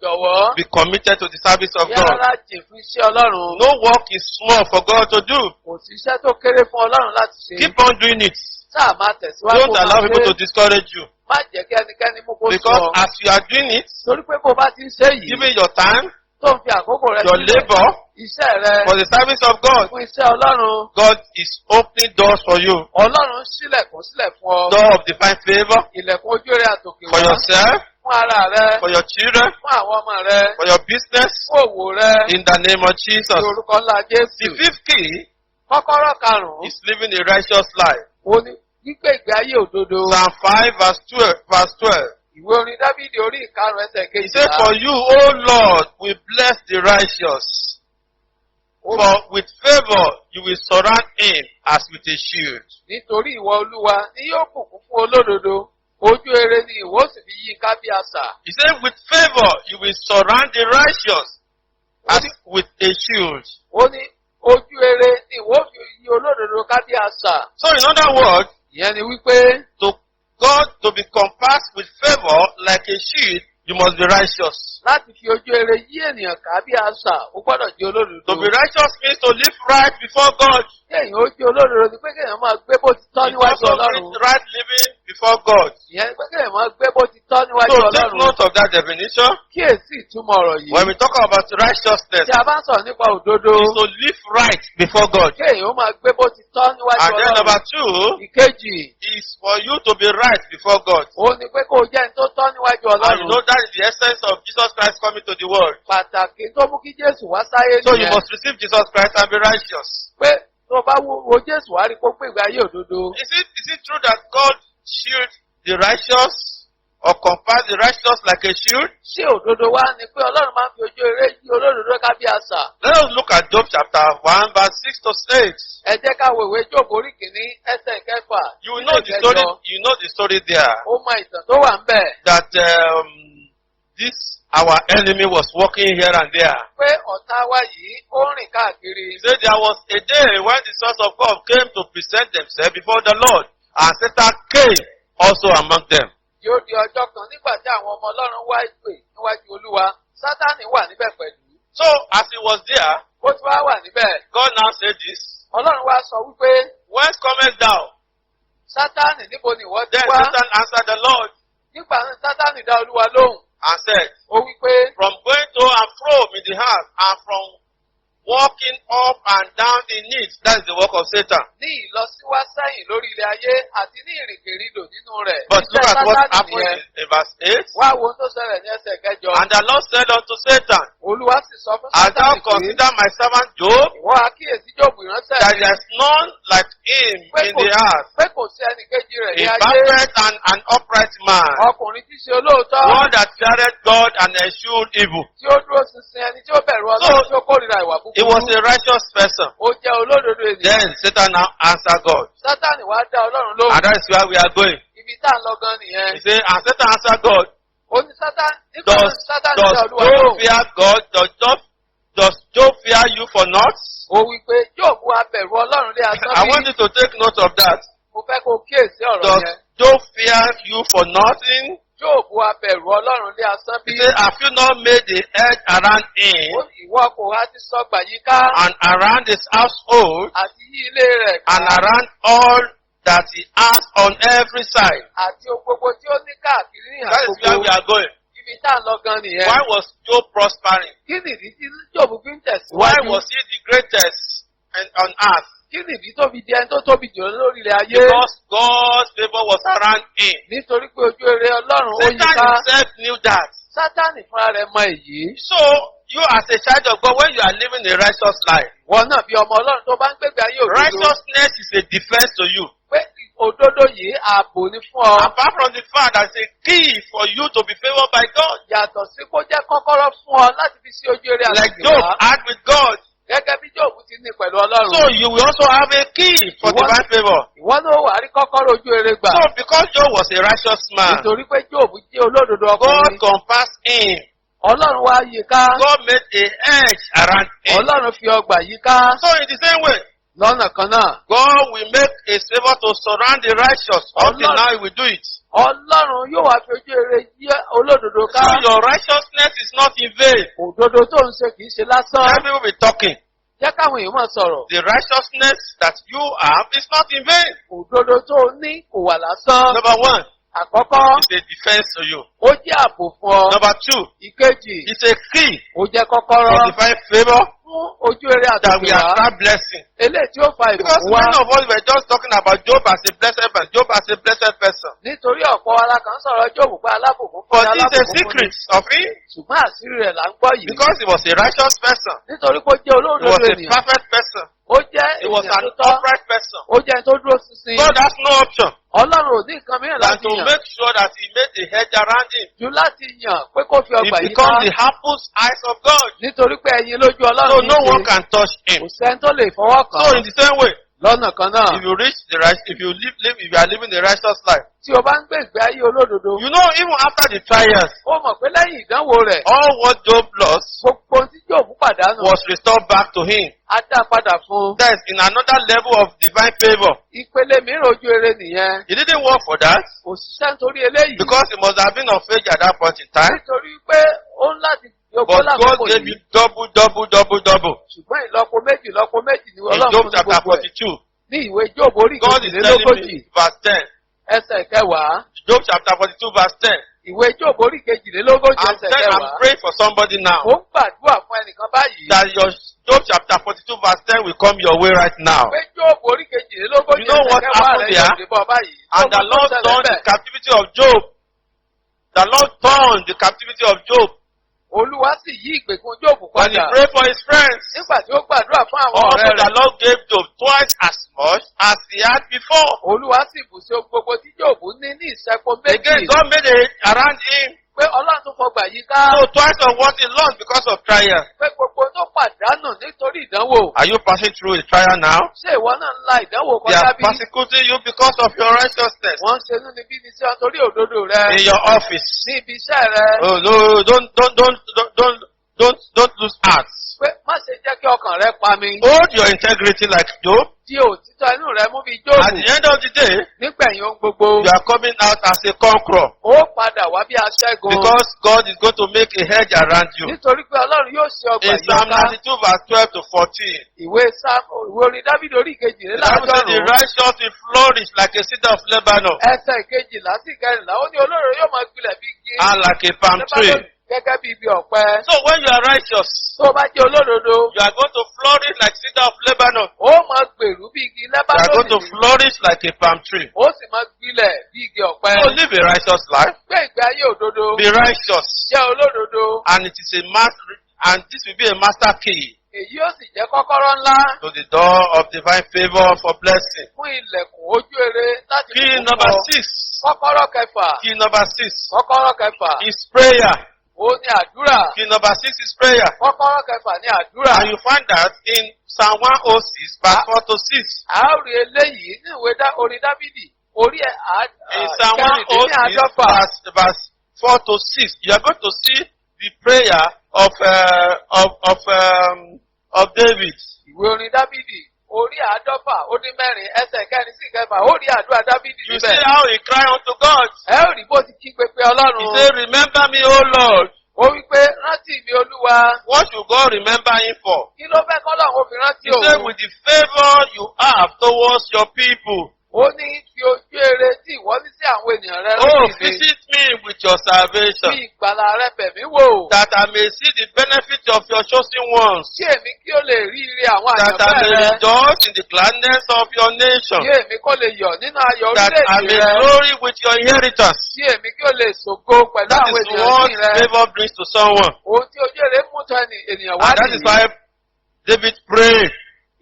Jọ̀wọ́. be committed to the service of God. Yára jìn fún iṣẹ́ Ọlọ́run. No work is small for God to do. Kò sí iṣẹ́ tó kéré fún Ọlọ́run láti ṣe. Keep on doing it. Sáà máa tẹ̀síwájú. Don't allow people to discourage you. Má jẹ́ kí ẹnikẹ́ni mú kó Because sọ. as you are doing it, Torí pé bó bá ti ń ṣe yìí. giving your time, Tó ń fi àkókò rẹ your sílẹ̀. labor Iṣẹ́ rẹ. for the service of God, Fún iṣẹ́ Ọlọ́run. God is opening doors for you. Ọlọ́run sílẹ̀kùn sílẹ̀ fún ọ. Door of divine favor Ilẹ̀kùn ojú rẹ àtòkè for wá. yourself, Fún ara rẹ. for your children, Fún àwọn ọmọ rẹ. for your business, Fún òwò rẹ. in the name of Ní Jesus. orúkọ ńlá The Jésù. fifth key Kọ́kọ́rọ́ karùn-ún. is living a righteous life. Ó ní gbígbé ìgbé ayé òdodo. Psalm 5 verse 12. Ìwé orin Dábìdì orí ìkarùn-ún ẹsẹ̀ He said, kejìlá. for you, O Lord, will bless the righteous. For with favor you will surround him as with a shield. Nítorí ìwọ Olúwa ni yóò bùkún fún olódodo. Ojú rere ni ìwọ sì fi yí ká bí asà. He said, with favor you will surround the righteous as with a shield. Ó ní ojú rere ni ìwọ fi yí olódodo ká bí asà. So in other words, Ìyẹn ni wípé to God to be compassed with favor like a shield, you must be righteous. Láti fi ojú rere yí ènìyàn ká bí àṣà, ó gbọ́dọ̀ jẹ́ olódodo. To be righteous means to live right before God. Kéèyàn ó jẹ́ olódodo ni pé kéèyàn máa gbé bó ti tọ́ It níwájú also Ọlọ́run. means right living before God. Ìyẹn ni pé kéèyàn máa gbé bó ti tọ́ níwájú So take Ọlọ́run. note of that definition. Kíyèsí ìtumọ̀ ọ̀rọ̀ yìí. When we talk about righteousness, Tí a bá ń sọ̀rọ̀ nípa òdodo, is to live right before God. kéèyàn ó máa gbé bó ti tọ́ níwájú And then number Ọlọ́run. two Ìkejì, is for you to be right before God. òun ni pé kó o jẹ́ ẹni tó tọ́ níwájú And you know Ọlọ́run. that is the essence of Jesus Christ coming to the world. Pàtàkì tó mú kí Jésù wá sáyé So you nìyẹn. must receive Jesus Christ and be righteous. Pé tó o bá wo Jésù wá rí kó pé ìgbé ayé òdodo. Is it true that God shields the righteous or compass the righteous like a shield? Ṣé òdodo wá ni pé Ọlọ́run máa ń fi ojú rere yí olódodo ká bí àṣà? Let us look at Job chapter 1 verse 6 to 8. Ẹ jẹ́ ká wo ìwé Jóòbù orí kìíní ẹsẹ̀ kẹfà. You know the story. You know the story there. Ó mọ ìtàn tó wà ń bẹ̀. That this our enemy was walking here and there. Pé ọ̀tá wa yìí ó rìn káàkiri. He said there was a day when the sons of God came to present themselves before the Lord, and Satan came also among them. Yóò di ọjọ́ kan nígbà tí àwọn ọmọ Ọlọ́run wá ìpè níwájú Olúwa. Sátánì wà níbẹ̀ pẹ̀lú. So as he was there, Ó ti wá wà níbẹ̀. God now said this: Ọlọ́run wá sọ wípé, Whence comest thou? Sátánì níbo ni ìwọ ti Then wá? Satan answered the Lord Nígbà náà Sátánì dá Olúwa lóhùn. and said, Ó wípé, From going to and fro in the house, and from walking up and down in it, that is the work of Satan. ní ìlọsíwá sẹ́yìn lórí ilẹ̀ ayé àti ní ìrìnkèrindò nínú rẹ̀. But look Iṣẹ́ at what Sátánì happened nìyẹn. in verse 8. Wá wo ohun tó ṣẹlẹ̀ ní ẹsẹ̀ kẹjọ. And the Lord said unto Satan, Olúwa sì sọ fún Hast thou Sátánì pé, considered my servant Job, ìwọ àkíyèsí Jóòbù ìránṣẹ́ that mi, there is none like him in the earth, pé kò sí ẹnì kejì rẹ̀ ní a ayé. perfect and an upright man, Ọkùnrin tí ṣe olóòótọ́, one that feared God and eschewed evil. tí ó dúró ṣinṣin, ẹni tí ó bẹ̀rù Ọlọ́run, tí ó kórìíra ìwà He was búburú. a righteous person. Ó jẹ́ olódodo ènìyàn. Then Satan now answered God. Sátánì wá dá Ọlọ́run And lóhùn. that is where we are going. Ibi tá à ń lọ gan nìyẹn. He said, and Satan answered God, Ó ní Sátánì, nígbà náà Does Sátánì dá Olúwa Job lóhùn. fear God? Does Job fear you for naught? Ó wí pé Jóòbù á bẹ̀rù Ọlọ́run lé asán I want bí. you to take note of that. Mo fẹ́ kó kíyèsí ọ̀rọ̀ Does yẹn. Job fear you for nothing? Jóòbù á bẹ̀rù Ọlọ́run lé asán bí. He said, have you not made the hedge around him Ó ní ìwọ kò wá ti sọgbà yíká and around his household àti yí ilé rẹ̀ ká and around all that he has on every side? àti ohun gbogbo tí ó ní káàkiri ní ìhà That is where we gbogbo. are going. Ibi tá à ń lọ gan nìyẹn. Why was Job prospering? Kí nìdí tí Jóòbù fi ń Why tẹ̀síwájú? was he the greatest on earth? Kí nìdí tó fi di ẹni tó tóbi jù lórí ilẹ̀ ayé? Because God's favor was around him. Nítorí pé ojú rere Ọlọ́run ó yí Satan ká. himself knew that. Sátánì fúnra rẹ̀ mọ èyí. So, you as a child of God, when you are living a righteous life, Wọ́n náà bí ọmọ Ọlọ́run tó bá ń gbégbé ayé òdodo. righteousness is a defense to you. Pé òdodo yìí ààbò ni fún ọ. Apart from the fact that it's a key for you to be favored by God. Yàtọ̀ sí kó jẹ́ kọ́kọ́rọ́ fún ọ láti fi sí ojú eré Like àtúntò Job wá. had with God. Gẹ́gẹ́ bí Jóòbù ti ní pẹ̀lú Ọlọ́run. So you will also have a key for What? divine favor. Ìwọ náà wà á rí kọ́kọ́rọ́ ojú eré gbà. So because Job was a righteous man, Nítorí pé Jóòbù jẹ́ olódodo God ọkùnrin. compassed him. Ọlọ́run wá yí ká. God made a hedge around him. Ọlọ́run fi ọgbà yí ká. So in the same way, Lọ́nà kan náà. God will make a favor to surround the righteous. Until Allah. now he will do it. Ọlọ́run yóò wá fi ojú eré yí olódodo ká. So your righteousness is not in vain. Òdodo tó ń ṣe kìí ṣe lásán. Let people be talking. Jẹ́ káwọn èèyàn máa sọ̀rọ̀. The righteousness that you have is not in vain. Òdodo tó o ní kò wà lásán. Number one, Àkọ́kọ́, it's a defense to you. ó jẹ́ ààbò fún ọ. Number two, Ìkejì, it's a key ó jẹ́ for kọ́kọ́rọ́ divine favor fún ojú eré that will àtúntò wá. attract blessing. Eléyìí tí ó fa Because ìbùkún wá. many of us were just talking about Job as a blessed person. Job as a blessed person. Nítorí ọ̀pọ̀ ara kan sọ̀rọ̀ Jóòbù pé alábùkún fún But ni, it's a alábùkún fún ni. secret of him Ṣùgbọ́n àṣírí rẹ̀ là ń gbọ́ yìí. because he was a righteous person. Nítorí pé ó jẹ́ He olódodo was a ènìyàn. perfect person. Ó jẹ́ He was ènìyàn an tó tọ́. upright person. Ó jẹ́ ẹni tó dúró ṣinṣin. God has no option Ọlọ́run ò ní nǹkan mìíràn than láti to yàn. make sure that he made a hedge around him. Ju láti yàn pé kó fi He ọgbà yìí ká. becomes the apple's eyes of God. Nítorí pé ẹyin lójú So Ọlọ́run no ní one ṣe. can touch him. Kò sẹ́ni tó lè fọwọ́ kàn So án. in the same way, lọ́nà kan náà. If you reach the right, if you are living the righteous life, Tí o bá ń gbé ìgbé ayé olódodo. you know, even after the trials, Ó mọ̀ pé lẹ́yìn ìdánwò rẹ̀. all what Job lost Gbogbo ohun tí Jóòbù pàdánù. was restored back to him. Á dá padà fún un. That is in another level of divine favor. Ìpele mìíràn ojú rere nìyẹn. He didn't work for that Kò ṣiṣẹ́ nítorí eléyìí. because he must have been of age at that point in time. Nítorí pé ó ń láti yọgbó But God lákòókò gave yìí. you double, double, double, double. Ṣùgbọ́n ìlọ́po méjì ni In Ọlọ́run Job fún ní chapter gbogbo ẹ̀. 42, Ní ìwé Jóòbù orí God is telling kejìlélógójì me, verse 10. ẹsẹ̀ kẹwàá. Job chapter 42, verse 10. Ìwé Jóòbù orí kejìlélógójì I'm ẹsẹ̀ saying, I'm kẹwàá. praying for somebody now Ó ń gbàdúrà fún ẹnìkan báyìí. that your Job chapter 42, verse 10 will come your way right now. Pé Jóòbù orí kejìlélógójì You know ẹsẹ̀ what kẹwàá happened rẹ̀ there? yóò dé bọ̀ báyìí. And the Lord turned the captivity of Job. The Lord turned the captivity of Job Olúwa sì yí ìgbèkùn Jóòbù when he padà. prayed for his friends. Nígbà tí ó gbàdúrà fún àwọn Also, ọ̀rẹ́ the rẹ̀. Lord gave Job twice as much as he had before. Olúwa sì bù sí ohun gbogbo tí Jóòbù ní ìṣẹ́po Again, méjì. God made it around him. Pé Ọlọ́run tún fọgbà yí ká. So twice of what he lost because of trial. Pé gbogbo tó pàdánù nítorí ìdánwò. Are you passing through a trial now? Ṣé ìwọ náà ń la ìdánwò They kọjá are bí? persecuting you because of your righteousness. Wọ́n ń ṣe inúnibí ní sí ọ torí òdodo rẹ. In your office. Ní ibi iṣẹ́ rẹ. Oh no, don't lose heart. Pé má ṣe jẹ́ kí ọkàn rẹ pa mi. Hold your integrity like Job. Di òtítọ́ inú rẹ mú bí At Jóòbù. the end of the day, Nígbẹ̀yìn ohun gbogbo. you are coming out as a conqueror Ó padà wá bí aṣẹ́gun. because God is going to make a hedge around you. Nítorí pé Ọlọ́run yóò ṣe ọgbà In Psalm ìyọká. 92 verse 12 to 14, Ìwé orin Dábìdì orí the Bible says the kejìléláàádọ́rùn-ún. righteous will flourish like a cedar of Lebanon Ẹsẹ̀ kejìlá sí kẹrìnlá ó ní olóró yóò máa gbilẹ̀ bí igi. and like a palm tree. Gẹ́gẹ́ bí ibi ọ̀pẹ. So when you are righteous, Tó o bá jẹ́ olódodo, you are going to flourish like cedar of Lebanon. ó máa gbèrú bí igi You are going to lẹ́bánọ́nì. flourish like a palm tree. Ó sì máa gbilẹ̀ bí igi ọ̀pẹ. So live a righteous life. Gbé ìgbé ayé òdodo. Be righteous. Jẹ́ olódodo. And it is a master, and this will be a master key Èyí ó sì jẹ́ kọ́kọ́rọ́ ńlá to the door of divine favor for blessing. fún ilẹ̀kùn ojú ere láti Key bùkún number fún ọ. 6. Kọ́kọ́rọ́ kẹfà. Key number 6 Kọ́kọ́rọ́ kẹfà. is prayer. Ó ní àdúrà. Key number 6 is prayer. Kọ́kọ́rọ́ kẹfà ní àdúrà. And you find that in Psalm 106, verse 4 to 6. A ó rí eléyìí ní ìwé orin Dábìdì. Orí In Psalm 106, kẹrìndínláàádọ́fà. verse 4 to 6, you are going to see the prayer of David. Ìwé orin Dábìdì. Orí àádọ́fà ó dín mẹ́rin ẹsẹ̀ kẹrin sí kẹfà ó rí àdúrà Dábìdì You see níbẹ̀. how he cried unto God. Ẹ ó rí bó ti kí pépé He Ọlọ́run. said, remember me, O Lord. Ó wí pé rántí mi Olúwa. What should God remember him for? Kí ló fẹ́ kọ́lọ́run ó fi rántí He said, òun? with the favor you have towards your people. Ó ní fi ojú ere tí ìwọ ní sí àwọn ènìyàn rẹ Oh, rántí mi. visit me with your salvation, Fi ìgbàlà rẹ bẹ̀ mí wò. that I may see the benefit of your chosen ones, Kí èmi kí ó lè rí ire àwọn that I àyànfẹ́ may rẹ. rejoice in the gladness of your nation, Kí èmi kó lè yọ̀ nínú ayọ̀ that I orílẹ̀-èdè may rẹ. glory with your inheritance. Kí èmi kí ó lè ṣògo pẹ̀lú That àwọn is ènìyàn what sí rẹ. favor brings to someone. Ohun tí ojú ere mú tọ́ ènìyàn wá And that is nìyí. why David prayed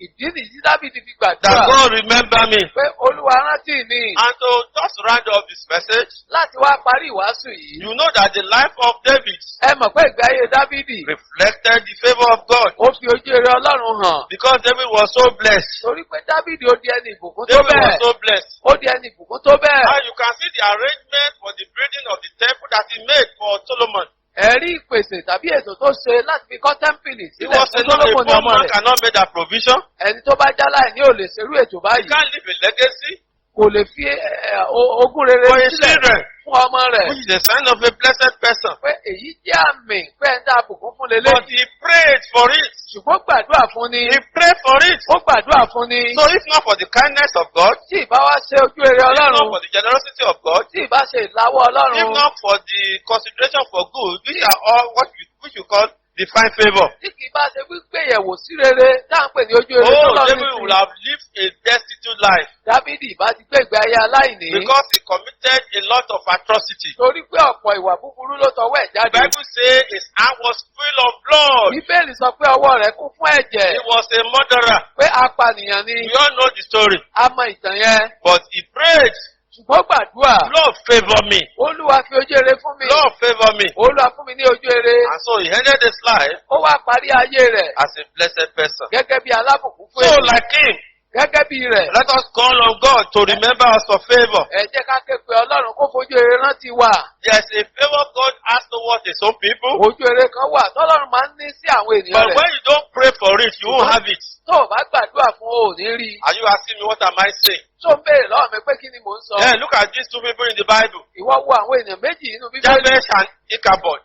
Ìdí nìyí tí Dábìdì fi that gbàdúrà God remember me. pé Olúwa rántí mi. And to just round up this message, Láti wá parí ìwàásù yìí. you know that the life of David Ẹ mọ̀ pé ìgbé ayé Dábìdì. reflected the favor of God Ó fi ojú ere Ọlọ́run hàn. because David was so blessed. Torí pé Dábìdì ó di ẹni ìbùkún tó David was bẹ́ẹ̀. so blessed. Ó di ẹni ìbùkún tó bẹ́ẹ̀. And you can see the arrangement for the building of the temple that he made for Solomon. Ẹ̀rí ìpèsè tàbí ètò tó ṣe láti fi kọ́ tẹ́ḿpìlì He sílẹ̀ was fún a Sólómọ́nì poor ọmọ man rẹ̀. cannot make that provision. Ẹni tó bá jáláì ní ò lè ṣerú ètò He báyìí. can't leave a legacy Kò lè fi ogún rere for his sílẹ̀ children, fún ọmọ rẹ̀. which is a sign of a blessed person. Pé èyí jẹ́ àmì pé ẹ̀ ń dá àbùkún fún But lélẹ̀. he prayed for it. Ṣùgbọ́n gbàdúrà fún ni. He prayed for it. Ó gbàdúrà fún ni. So if not for the kindness of God, Tí ìbá wá ṣe ojú ere if not Ọlọ́run. for the generosity of God, Tí ìbá ṣe ìlàwọ́ if Ọlọ́run. not for the consideration for good, which are all which you call divine favor. Tí kì í bá ṣe wípé ìyẹ̀wò sí rere tá à ń pè ní ojú ere Oh, Ọlọ́run David would have lived a destitute life Dábìdì ìbá ti gbé ìgbé ayé aláìní. because he committed a lot of atrocity. Torí pé ọ̀pọ̀ ìwà búburú ló tọwọ́ ẹ̀ The jáde. Bible says his hand was full of blood. Bíbélì sọ pé ọwọ́ rẹ̀ kún fún ẹ̀jẹ̀. He was a murderer. Pé apànìyàn ni. We all know the story. A mọ ìtàn yẹn. But he prayed, Ṣùgbọ́n gbàdúrà. Lord favor me. Olúwa fi ojú ere fún mi. Lord favor me. Olúwa fún mi ní ojú ere. And so he ended his life Ó wá parí ayé rẹ̀ as a blessed person. gẹ́gẹ́ bí alábùkún fún So ènìyàn. like him, gẹ́gẹ́ bí rẹ̀. Let us call on God to remember us for favor. Ẹ jẹ́ ká ké pe Ọlọ́run kó fojú rere rántí wa. There's a favor God has towards his own people. Ojú rere kan wà tọ́lọ́run máa ń ní sí àwọn ènìyàn But rẹ̀. when you don't pray for it, you won't have it. Tó o bá gbàdúrà fún o ò ní rí i. Are you asking me what am I saying? Tó ń béèrè lọ́wọ́ mi pé kí ni mò ń sọ. Yeah, look at these two people in the Bible. Ìwọ wo àwọn ènìyàn méjì nínú Bíbélì. Jabez and Ichabod.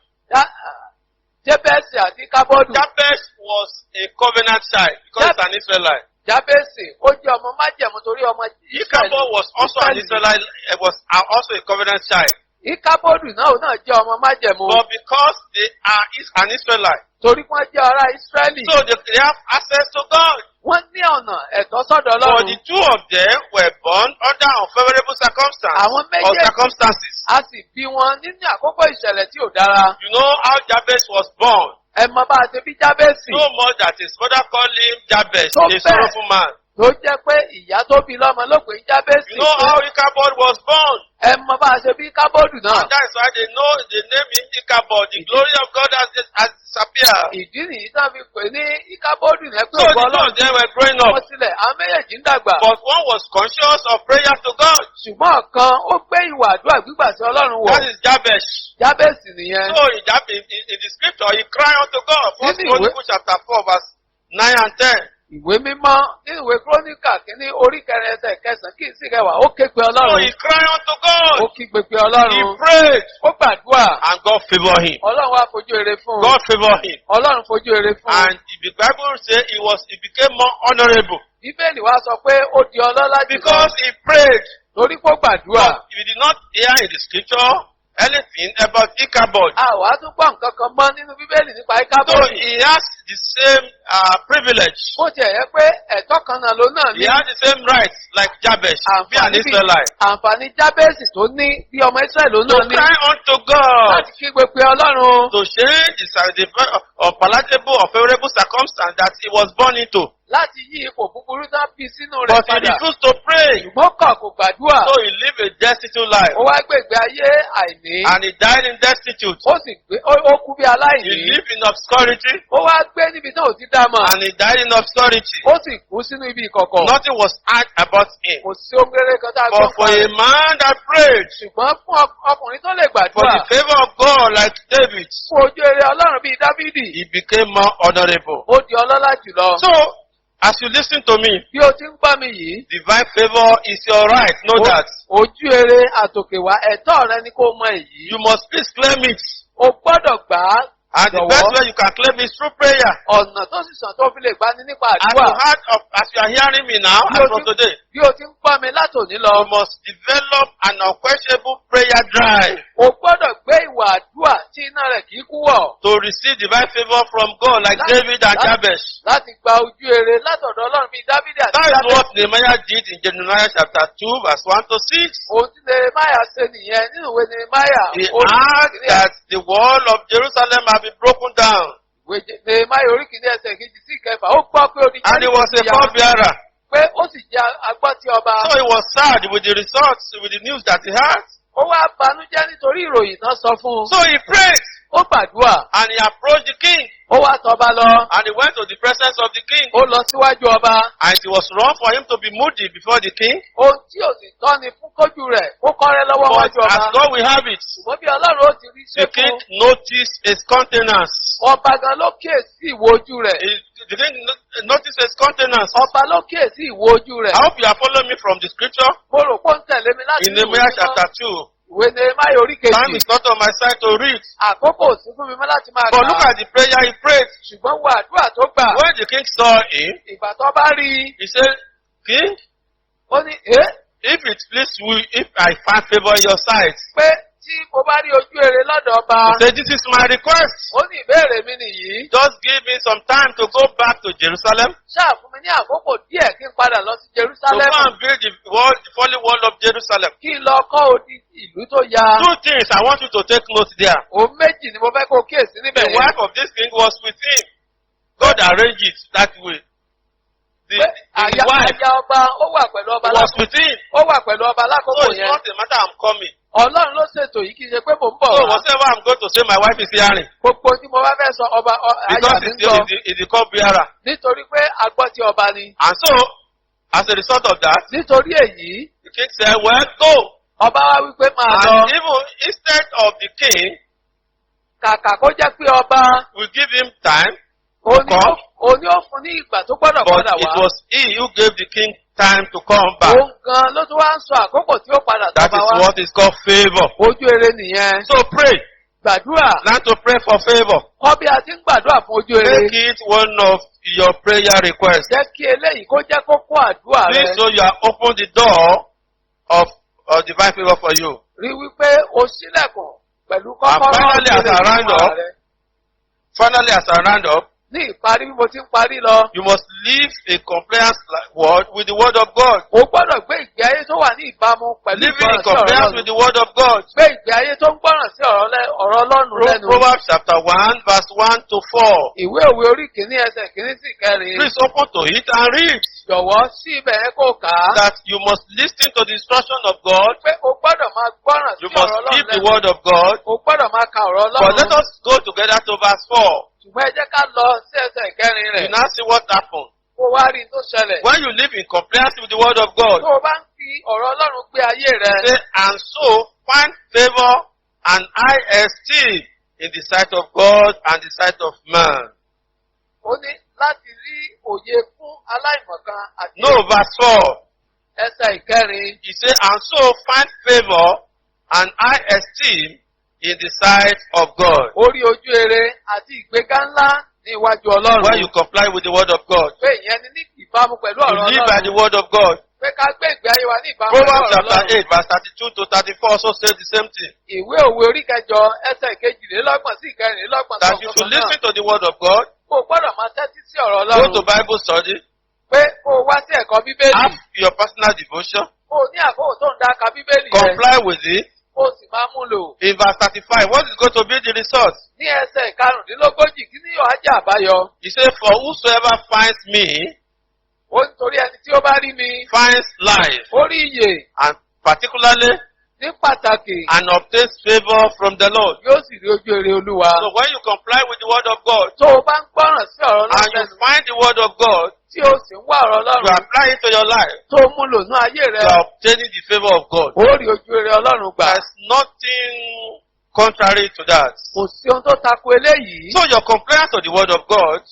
Jébẹ́sì àti Kábọ́dù. Jabez was a covenant child because he's an Israelite. Jábẹ́sì ó jẹ́ ọmọ májẹ̀mú torí ọmọ Ichabod was also an Israelite, was also a covenant child. Ìkábọ́dù náà jẹ́ ọmọ májẹ̀mú. But because they are an Israelite, Torí wọ́n jẹ́ ará Ísírẹ́lì. so they have access to God. Wọ́n ní ọ̀nà ẹ̀tọ́ sọ́dọ̀ But Ọlọ́run. the two of them were born under unfavorable Àwọn circumstances. a sì bí wọn nínú àkókò ìṣẹ̀lẹ̀ tí ò dára. You know how Jabez was born. Ẹ mọ bá a ṣe bí Jábẹ́sì. So much that his mother called him Jabez, So a bad. sorrowful man. Tó jẹ́ pé ìyá tó bí lọ́mọ ló pè ní Jábẹ́sì. You know how Ichabod was born. Ẹ mọ bá a ṣe bí Kábọ́dù náà. And that is why they know the name is Ichabod. The glory of God has disappeared. Ìdí nìyí tá a fi pè ní Ìkábọ́dù yẹn pé So the ògbọ́ two of them were growing up. wọ́n sílẹ̀ àwọn méjèèjì ń dàgbà. But one was conscious of prayer to God. Ṣùgbọ́n ọ̀kan ó gbé ìwà àdúrà gbígbà sí Ọlọ́run wọ̀. That is Jabez. Jábẹ́sì nìyẹn. So in the scripture, he cried unto God. First Nínú ìwé- Chronicles chapter 4, verse 9 and 10. Ìwé mímọ́ nínú ìwé Kíróníkà kínní orí kẹrin ẹsẹ̀ kẹsàn-án kì í sì kẹwàá ó ké pe So Ọlọ́run. he cried unto Ó God. kí gbègbè He Ọlọ́run. prayed. Ó gbàdúrà. And God favored him. Ọlọ́run wá fojú rere fún un. God favored him. Ọlọ́run fojú rere fún un. And the Bible says he became more honorable. Bíbélì wá sọ pé ó di ọlọ́lá jùlọ. Because he prayed. Torí pé ó gbàdúrà. But we did not hear in the scripture anything about Ichabod. A wá tún gbọ́ nǹkan kan mọ́ nínú Bíbélì nípa So Ìkábọ́dù. he has the same privilege. Bó tiẹ̀ yẹ pé ẹ̀tọ́ kan náà ló náà He ní. has the same rights like Jabez, be an Israelite. Àǹfààní Jábẹ́sì tó ní bí ọmọ Ísírẹ́lì ló To náà ní. cry unto God. Láti kí gbègbè Ọlọ́run. To change the unpalatable or favorable circumstance that he was born into. Láti yí ipò búburú tán bí sínú rẹ̀ But he padà. refused to pray. Ṣùgbọ́n kọ̀ kò gbàdúrà. So he lived a destitute life. Ó wá gbègbè ayé àìní. And he died in destitute. Ó sì gbé ó kú bí He aláìní. lived in obscurity. Ó wá gbé níbi náà ò ti dá mọ̀. And he died in obscurity. Ó sì kú sínú ibi ìkọ̀kọ̀. Nothing was heard about him. Kò sí ohun rere kan tá a gbọ́ But for a man that prayed Ṣùgbọ́n fún ọkùnrin tó lè for gbàdúrà. the favor of God like David, Fún ojú rere Ọlọ́run bíi Dáfídì. he became more honorable. Ó di ọlọ́lá jùlọ. So, as you listen to me, Bí o ti ń gbọ́ mi yìí. divine favor is your right. Know that. Ojú rere àtòkèwá ẹ̀tọ́ rẹ ni kó mọ èyí. You must please claim it. O gbọ́dọ̀ gbà á. And the Jọ̀wọ́. best way you can claim is through prayer. Ọ̀nà tó sì sàn tó fi lè gbani nípa As you àdúrà. as you are hearing me now, as from today, Bí o ti ń gbọ́ mi látòní lọ. you must develop an unquenchable prayer drive O gbọ́dọ̀ gbé ìwà àdúrà tí iná rẹ̀ kì í kú wọ̀. to receive divine favor from God like David and Jabez. Láti gba ojú rere látọ̀dọ̀ Ọlọ́run bíi Dáfídì àti That is Jábẹ́sì. what Nehemiah did in Jeremiah chapter 2, verse 1 to 6. Ohun tí Nehemiah ṣe nìyẹn nínú ìwé Nehemiah. He asked that the wall of Jerusalem have been broken down. Nehemiah orí kìíní ẹsẹ̀ kejì sí ìkẹfà. Ó gbọ́ pé odi And he was a Jẹ́ríkò ti yà. cupbearer. Pé ó sì jẹ́ agbọ́tí ọba. So he was sad with the results, with the news that he had. Ó wá banújẹ́ nítorí ìròyìn tán sọ fún un. So he prayed Ó gbàdúrà. and he approached the king. Ó wá tọba lọ. And he went to the presence of the king. Ó lọ síwájú ọba. And it was wrong for him to be moody before the king. Ohun tí ò sì tọ́ ni fún kójú rẹ̀. Ó kọ́rẹ́ lọ́wọ́ But wájú ọba. as God will have it, Ṣùgbọ́n bí Ọlọ́run ó ti rí ṣe the king fún. noticed his countenance. Ọba gan ló kíyèsí ìwo ojú rẹ̀. The king noticed his countenance. Ọba ló kíyèsí ìwo ojú rẹ̀. I hope you are following me from the scripture Mo rò pé ó ń tẹ̀lé mi láti in inú ìwé Nehemiah mímọ́. chapter 2. Ìwé Nehemiah orí Time kejì. is not on my side to read. Àkókò ò sí fún mi mọ́ láti máa But look kà á. at the prayer he prayed. Ṣùgbọ́n wo àdúrà tó gbà. When the king saw him, Ìgbà tó bá rí i, he said, King, ó ní if it please you, if I find favor in your sight. pé tí mo bá rí ojú rere lọ́dọ̀ ọba. He said, this is my request. Ó ní ìbéèrè mi nìyí. Just give me some time to go back to Jerusalem. Ṣáà fún mi ní àkókò díẹ̀ kí n padà lọ sí To go Jerusalem. and build the fallen wall of Jerusalem. Kí n lọ kọ́ odi ìlú tó ya. Two things I want you to take note there. Òun méjì ni mo fẹ́ kó kíyèsí níbẹ̀ The yẹn. wife of this king was with him. God arranged it that way. The Pé wife aya ọba ó wà pẹ̀lú ọba was lákòókò. with him. Ó wà pẹ̀lú ọba So lákòókò it's yẹn. not a matter I'm coming. Ọlọ́run ló ṣètò yìí kì í ṣe pé mò ń bọ̀ So wá. whatever I'm going to say, my wife is hearing. Gbogbo tí mo bá fẹ́ sọ ọba aya Because mi ń he's gbọ́. the cup bearer. Nítorí pé agbọ́ tí ọba ni. And so, As a result of that, Nítorí èyí, the king said, well, go. ọba wa wípé máa And lọ. even instead of the king, Kàkà kó jẹ́ pé ọba we give him time, òní ó fún ní ìgbà tó gbọ́dọ̀ but padà it wá. was he who gave the king time to come back. Òun gan ló tún wá ń sọ àkókò tí ó padà That tọ́ba is wá. what is called favor. Ojú ere nìyẹn. So pray. Gbàdúrà. Learn to pray for favor. Kọ́ bí a ti ń gbàdúrà fún ojú ere. Make it one of your prayer requests. Jẹ́ kí eléyìí kó jẹ́ kókó àdúrà Please, rẹ. so you are open the door of divine favor for you. Rí wípé o ṣílẹ̀kùn pẹ̀lú And kọ́kọ́rọ́ finally, as I round ìwà up, rẹ. Finally, as I round up, Ní ìparí bí mo ti ń parí lọ. you must live a compliance word with the word of God. O gbọ́dọ̀ gbé ìgbé ayé tó wà ní ìbámu pẹ̀lú Living in ìgbọràn sí ọ̀rọ̀ compliance with Ọlọ́run. the word of God. Gbé ìgbé ayé tó ń gbọ́ràn sí ọ̀rọ̀ Ọlọ́run lẹ́nu. Proverbs chapter 1, verse 1 to 4. Ìwé òwe orí kìíní ẹsẹ̀ kìíní sí kẹrin. Please open to it and read Jọ̀wọ́ sí ibẹ̀ yẹn kó kà á. that you must listen to the instruction of God. Pé o gbọ́dọ̀ máa gbọ́ràn sí You ọ̀rọ̀ must Ọlọ́run keep the lẹ́nu. word of God. O gbọ́dọ̀ máa ka ọ̀rọ̀ But let Ọlọ́run. us go together to verse 4. Ṣùgbọ́n ẹ jẹ́ ká lọ sí ẹsẹ̀ kẹrin You rẹ̀. now see what happened. Kó wá rí i tó ṣẹlẹ̀. When you live in compliance with the word of God, Tó o bá ń fi ọ̀rọ̀ Ọlọ́run gbé ayé rẹ. say, and so find favor and high esteem in the sight of God and the sight of man. Ó ní láti rí òye fún aláìmọ̀kan àti No, verse 4. ẹsẹ̀ ìkẹrin. He said, and so find favor and high esteem in the sight of God. Orí ojú ere àti ìgbéga ńlá ní iwájú Ọlọ́run. When you comply with the word of God, Pé ìyẹn ni ní ìbámu pẹ̀lú you ọ̀rọ̀ live by the Ọlọ́run. word of God. Pé ká gbé ìgbé ayé wa ní ìbámu pẹ̀lú Proverbs ọ̀rọ̀ chapter Ọlọ́run. 8, verse 32 to 34 also says the same thing. Ìwé òwe orí kẹjọ ẹsẹ̀ kejìlélọ́gbọ̀n sí ìkẹrìnlélọ́gbọ̀n That you should listen to the word of God, Kó o gbọ́dọ̀ máa tẹ́tí sí ọ̀rọ̀ go to Ọlọ́run. Bible study, Pé kó o wá sí ẹ̀kọ́ Bíbélì. have your personal devotion, Kó o ní àkókò tó ń dáka Bíbélì rẹ. comply with it. Kó o sì máa mú lò. In verse 35, what is going to be the result? Ní ẹsẹ̀ ìkarùndínlógójì kí ni yóò á jẹ́ àbáyọ? He said, for whosoever finds me Ó nítorí ẹni tí ó bá rí mi. finds life, Ó rí iyè and particularly, ní pàtàkì. and obtains favor from the Lord. Yóò sì rí ojú ere Olúwa. So when you comply with the word of God, Tó o bá ń gbọ́ràn sí ọ̀rọ̀ and Ọlọ́run you lẹ́nu. find the word of God, Tí o sì ń wá ọ̀rọ̀ you Ọlọ́run. apply it to your life, Tó o mú lò ní ayé rẹ. you are obtaining the favor of God. Ó rí ojú ere Ọlọ́run gbà. There's nothing contrary to that. Kò sí ohun tó tako eléyìí. So your compliance to the word of God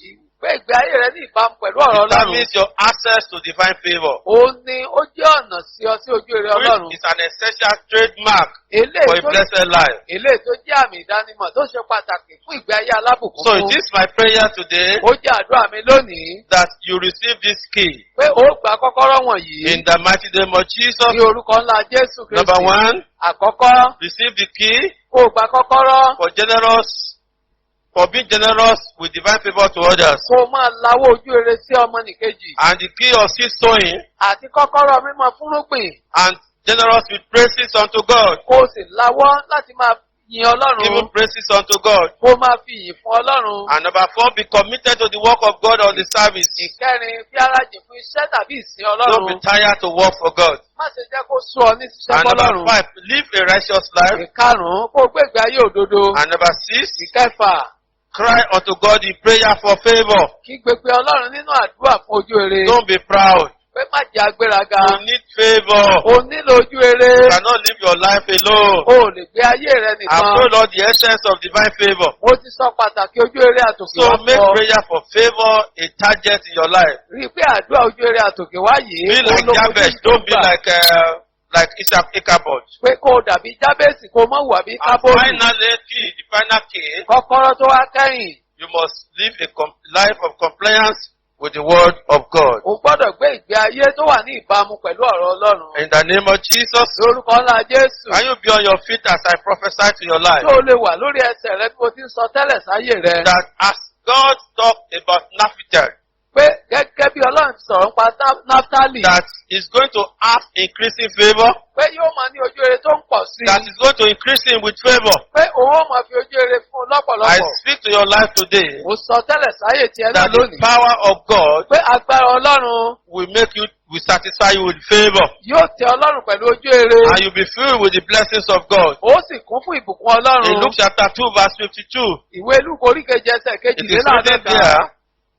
Pé ìgbé ayé rẹ ní ìbámu pẹ̀lú ọ̀rọ̀ Ọlọ́run. determines your access to divine favor, Ó ní ó jẹ́ ọ̀nà sí ọ sí ojú ere Ọlọ́run. which is an essential trademark for Eléyìí a tó blessed life. eléyìí tó jẹ́ àmì ìdánimọ̀ tó ṣe pàtàkì fún ìgbé ayé alábùkún So fún. it is my prayer today Ó jẹ́ àdúrà mi lónìí that you receive this key pé ó gba kọ́kọ́rọ́ wọ̀nyí in the mighty name of Jesus. ní orúkọ ńlá Jésù Number Kristi. 1, Àkọ́kọ́, receive the key ó gba kọ́kọ́rọ́ for being generous with divine favor to others, kó o máa lawó ojú ere sí ọmọnìkejì and the key of seed sowing àti kọ́kọ́rọ́ mímọ́ fúnrúgbìn and generous with praises unto God, kó o sì lawọ́ láti máa yin Ọlọ́run giving praises unto God. kó o máa fi ìyìn fún Ọlọ́run. And number 4, be committed to the work of God on the service. Ìkẹrin, fi ara jìn fún iṣẹ́ tàbí ìsìn Don't be Ọlọ́run. tired to work for God. Má ṣe jẹ́ kó sú ọ ní ṣiṣẹ́ And number fọ́lọ́run. 5, live a righteous life. Ìkarùn-ún, kó o gbé ìgbé ayé òdodo. And number 6, Ìkẹfà, cry unto God in prayer for favor. kí gbogbo Ọlọ́run nínú àdúrà fún ojú ere. Don't be proud. Pé má jẹ́ agbéraga. You need favor. O nílò ojú ere. You cannot live your life alone. O ò lè gbé ayé rẹ I nìkan. pray, Lord, the essence of divine favor. Mo ti sọ pàtàkì ojú ere àtòkè So wá make fún ọ. prayer for favor a target in your life. Rí i pé àdúrà ojú ere àtòkè wá yìí. Be like Jabez. Don't be like Ichabod. Pé kó o dàbí Jábẹ́sì kó o mọ̀ wà bí And Kábòdì. finally, the final key, Kọ́kọ́rọ́ tó wá kẹ́yìn. you must live a life of compliance with the word of God. O gbọ́dọ̀ gbé ìgbé ayé tó wà ní ìbámu pẹ̀lú ọ̀rọ̀ Ọlọ́run. In the name of Jesus, Lórúkọ ńlá Jésù. can you be on your feet as I prophesy to your life? Tó o lè wà lórí ẹsẹ̀ rẹ bí mo ti ń sọ tẹ́lẹ̀ sáyé rẹ. That as God talked about Naphtali, Pé gẹ́gẹ́ bí Ọlọ́run ti sọ̀rọ̀ nípa Náftálì. that is going to have increasing favor, Pé yóò máa ní ojú ere tó ń pọ̀ sí that i. is going to increase him with favor. Pé òun ó máa fi ojú ere fún un I lọ́pọ̀lọpọ̀. speak to your life today Mo sọ tẹ́lẹ̀ sáyé tiẹ̀ náà that the lónìí. power of God Pé agbára Ọlọ́run will satisfy you with favor, yóò tẹ Ọlọ́run pẹ̀lú ojú ere. and you'll be filled with the blessings of God. Ó sì kún fún ìbùkún In Ọlọ́run. Luke chapter 2, verse 52, Ìwé Lúùkù oríkejì ẹsẹ̀ it is written kejìléláàádọ́ta. there,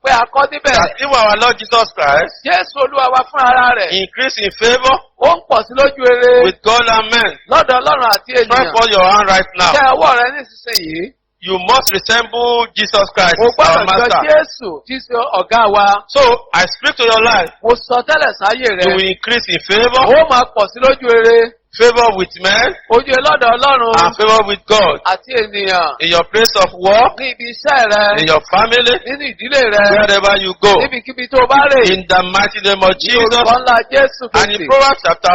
pé a kọ́ níbẹ̀. that even our Lord Jesus Christ Jésù Olúwa wa fún ara rẹ̀. increase in favor Ó ń pọ̀ sí lójú rere with God and men. lọ́dọ̀ Ọlọ́run àti Stretch ènìyàn. forth your hand right now. Tẹ ọwọ́ rẹ nísinsìnyí. You must resemble Jesus Christ, O our gbọ́dọ̀ jọ Master. Jésù tí í ṣe ọ̀gá wa. So I speak to your life. Mo sọ tẹ́lẹ̀ sáyé You rẹ̀. will increase in favor, Ó máa pọ̀ sí lójú rere. favor with men, Ojú lọ́dọ̀ Ọlọ́run and favor with God. àti ènìyàn. In your place of work, Ní ibi iṣẹ́ rẹ. in your family, Nínú ìdílé rẹ. wherever you go. Níbikíbi tó bá rè. In the mighty name of Ní orúkọ Jesus. ńlá Jésù And in Kristi. Proverbs chapter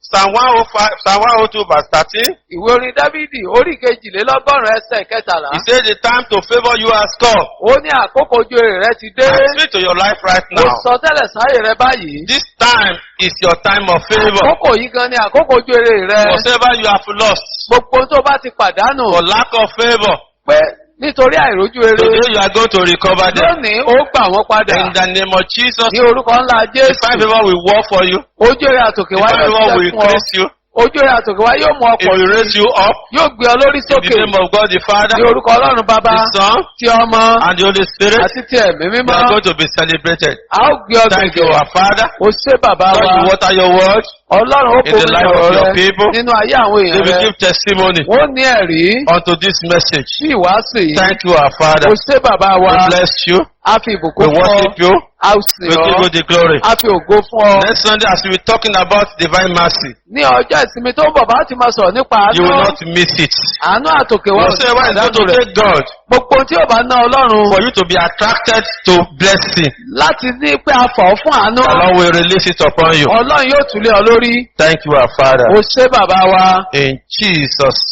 Psalm 105, Psalm 102 verse 13, Ìwé orin Dávídì orí kejìlélọ́gọ́rùn-ún ẹsẹ̀ kẹtàlá. he says the time to favor you has come. Ó ní àkókò ojú rere rẹ ti dé. I speak to your life right Mo now. sọ tẹ́lẹ̀ sáyé rẹ báyìí. This time is your time of favor. Àkókò yìí gan ni àkókò ojú rere rẹ. Whatever you have lost Gbogbo tó bá ti pàdánù. for lack of favor, Pé nítorí àìrójú rere. today you are going to recover them. Lónìí ó gbà wọ́n padà. In the name of Jesus, Ní orúkọ ńlá divine Jésù. favor will work for you. Ojú rere àtòkè wá Divine yóò favor will ṣiṣẹ́ fún ọ. increase you. Ojú rere àtòkè wá yóò mú It ọ̀pọ̀ will raise you up. yóò gbé ọ lórí In the sókè. name of God the Father, Ní orúkọ Ọlọ́run Bàbá. the Son, Ti ọmọ. and the Holy Spirit, Àti ti ẹ̀mí they mímọ́. are going to be celebrated. A ó gbé ọ Thank you, gẹ̀gẹ̀. our Father. O ṣé bàbá Lord, you wa. water your word. Ọlọ́run ó in kó the mi life of ọ̀rọ̀ your rẹ people. nínú ayé àwọn They èèyàn will rẹ. give testimony Wọ́n ní ẹ̀rí unto this message. sí ìwàásù yìí. Thank you, our Father. O ṣé bàbá wa. We bless you. A fi We ìbùkún fún ọ. worship you. A ó sìn We give you ọ́. the glory. A fi ògo fún ọ. Next Sunday, as we be talking about divine mercy, Ní ọjọ́ ìsinmi tó ń bọ̀ bá ti máa sọ̀rọ̀ nípa you will àánú. not miss it. Àánú àtòkè wá òsì Whatever is going àdánù to rẹ̀. take God Gbogbo tí ò bá ná Ọlọ́run for you to be attracted to blessing, láti ní pé a fọ̀ ọ́ fún àánú. the Lord will release it upon you. Ọlọ́run yóò túlé ọ lórí. Thank you, our Father. O ṣé bàbá wa. In Jesus'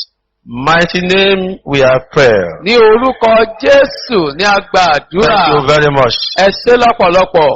mighty name, we are prayer. Ní orúkọ Jésù ní a gba àdúrà. Thank you very much. Ẹ ṣé lọ́pọ̀lọpọ̀.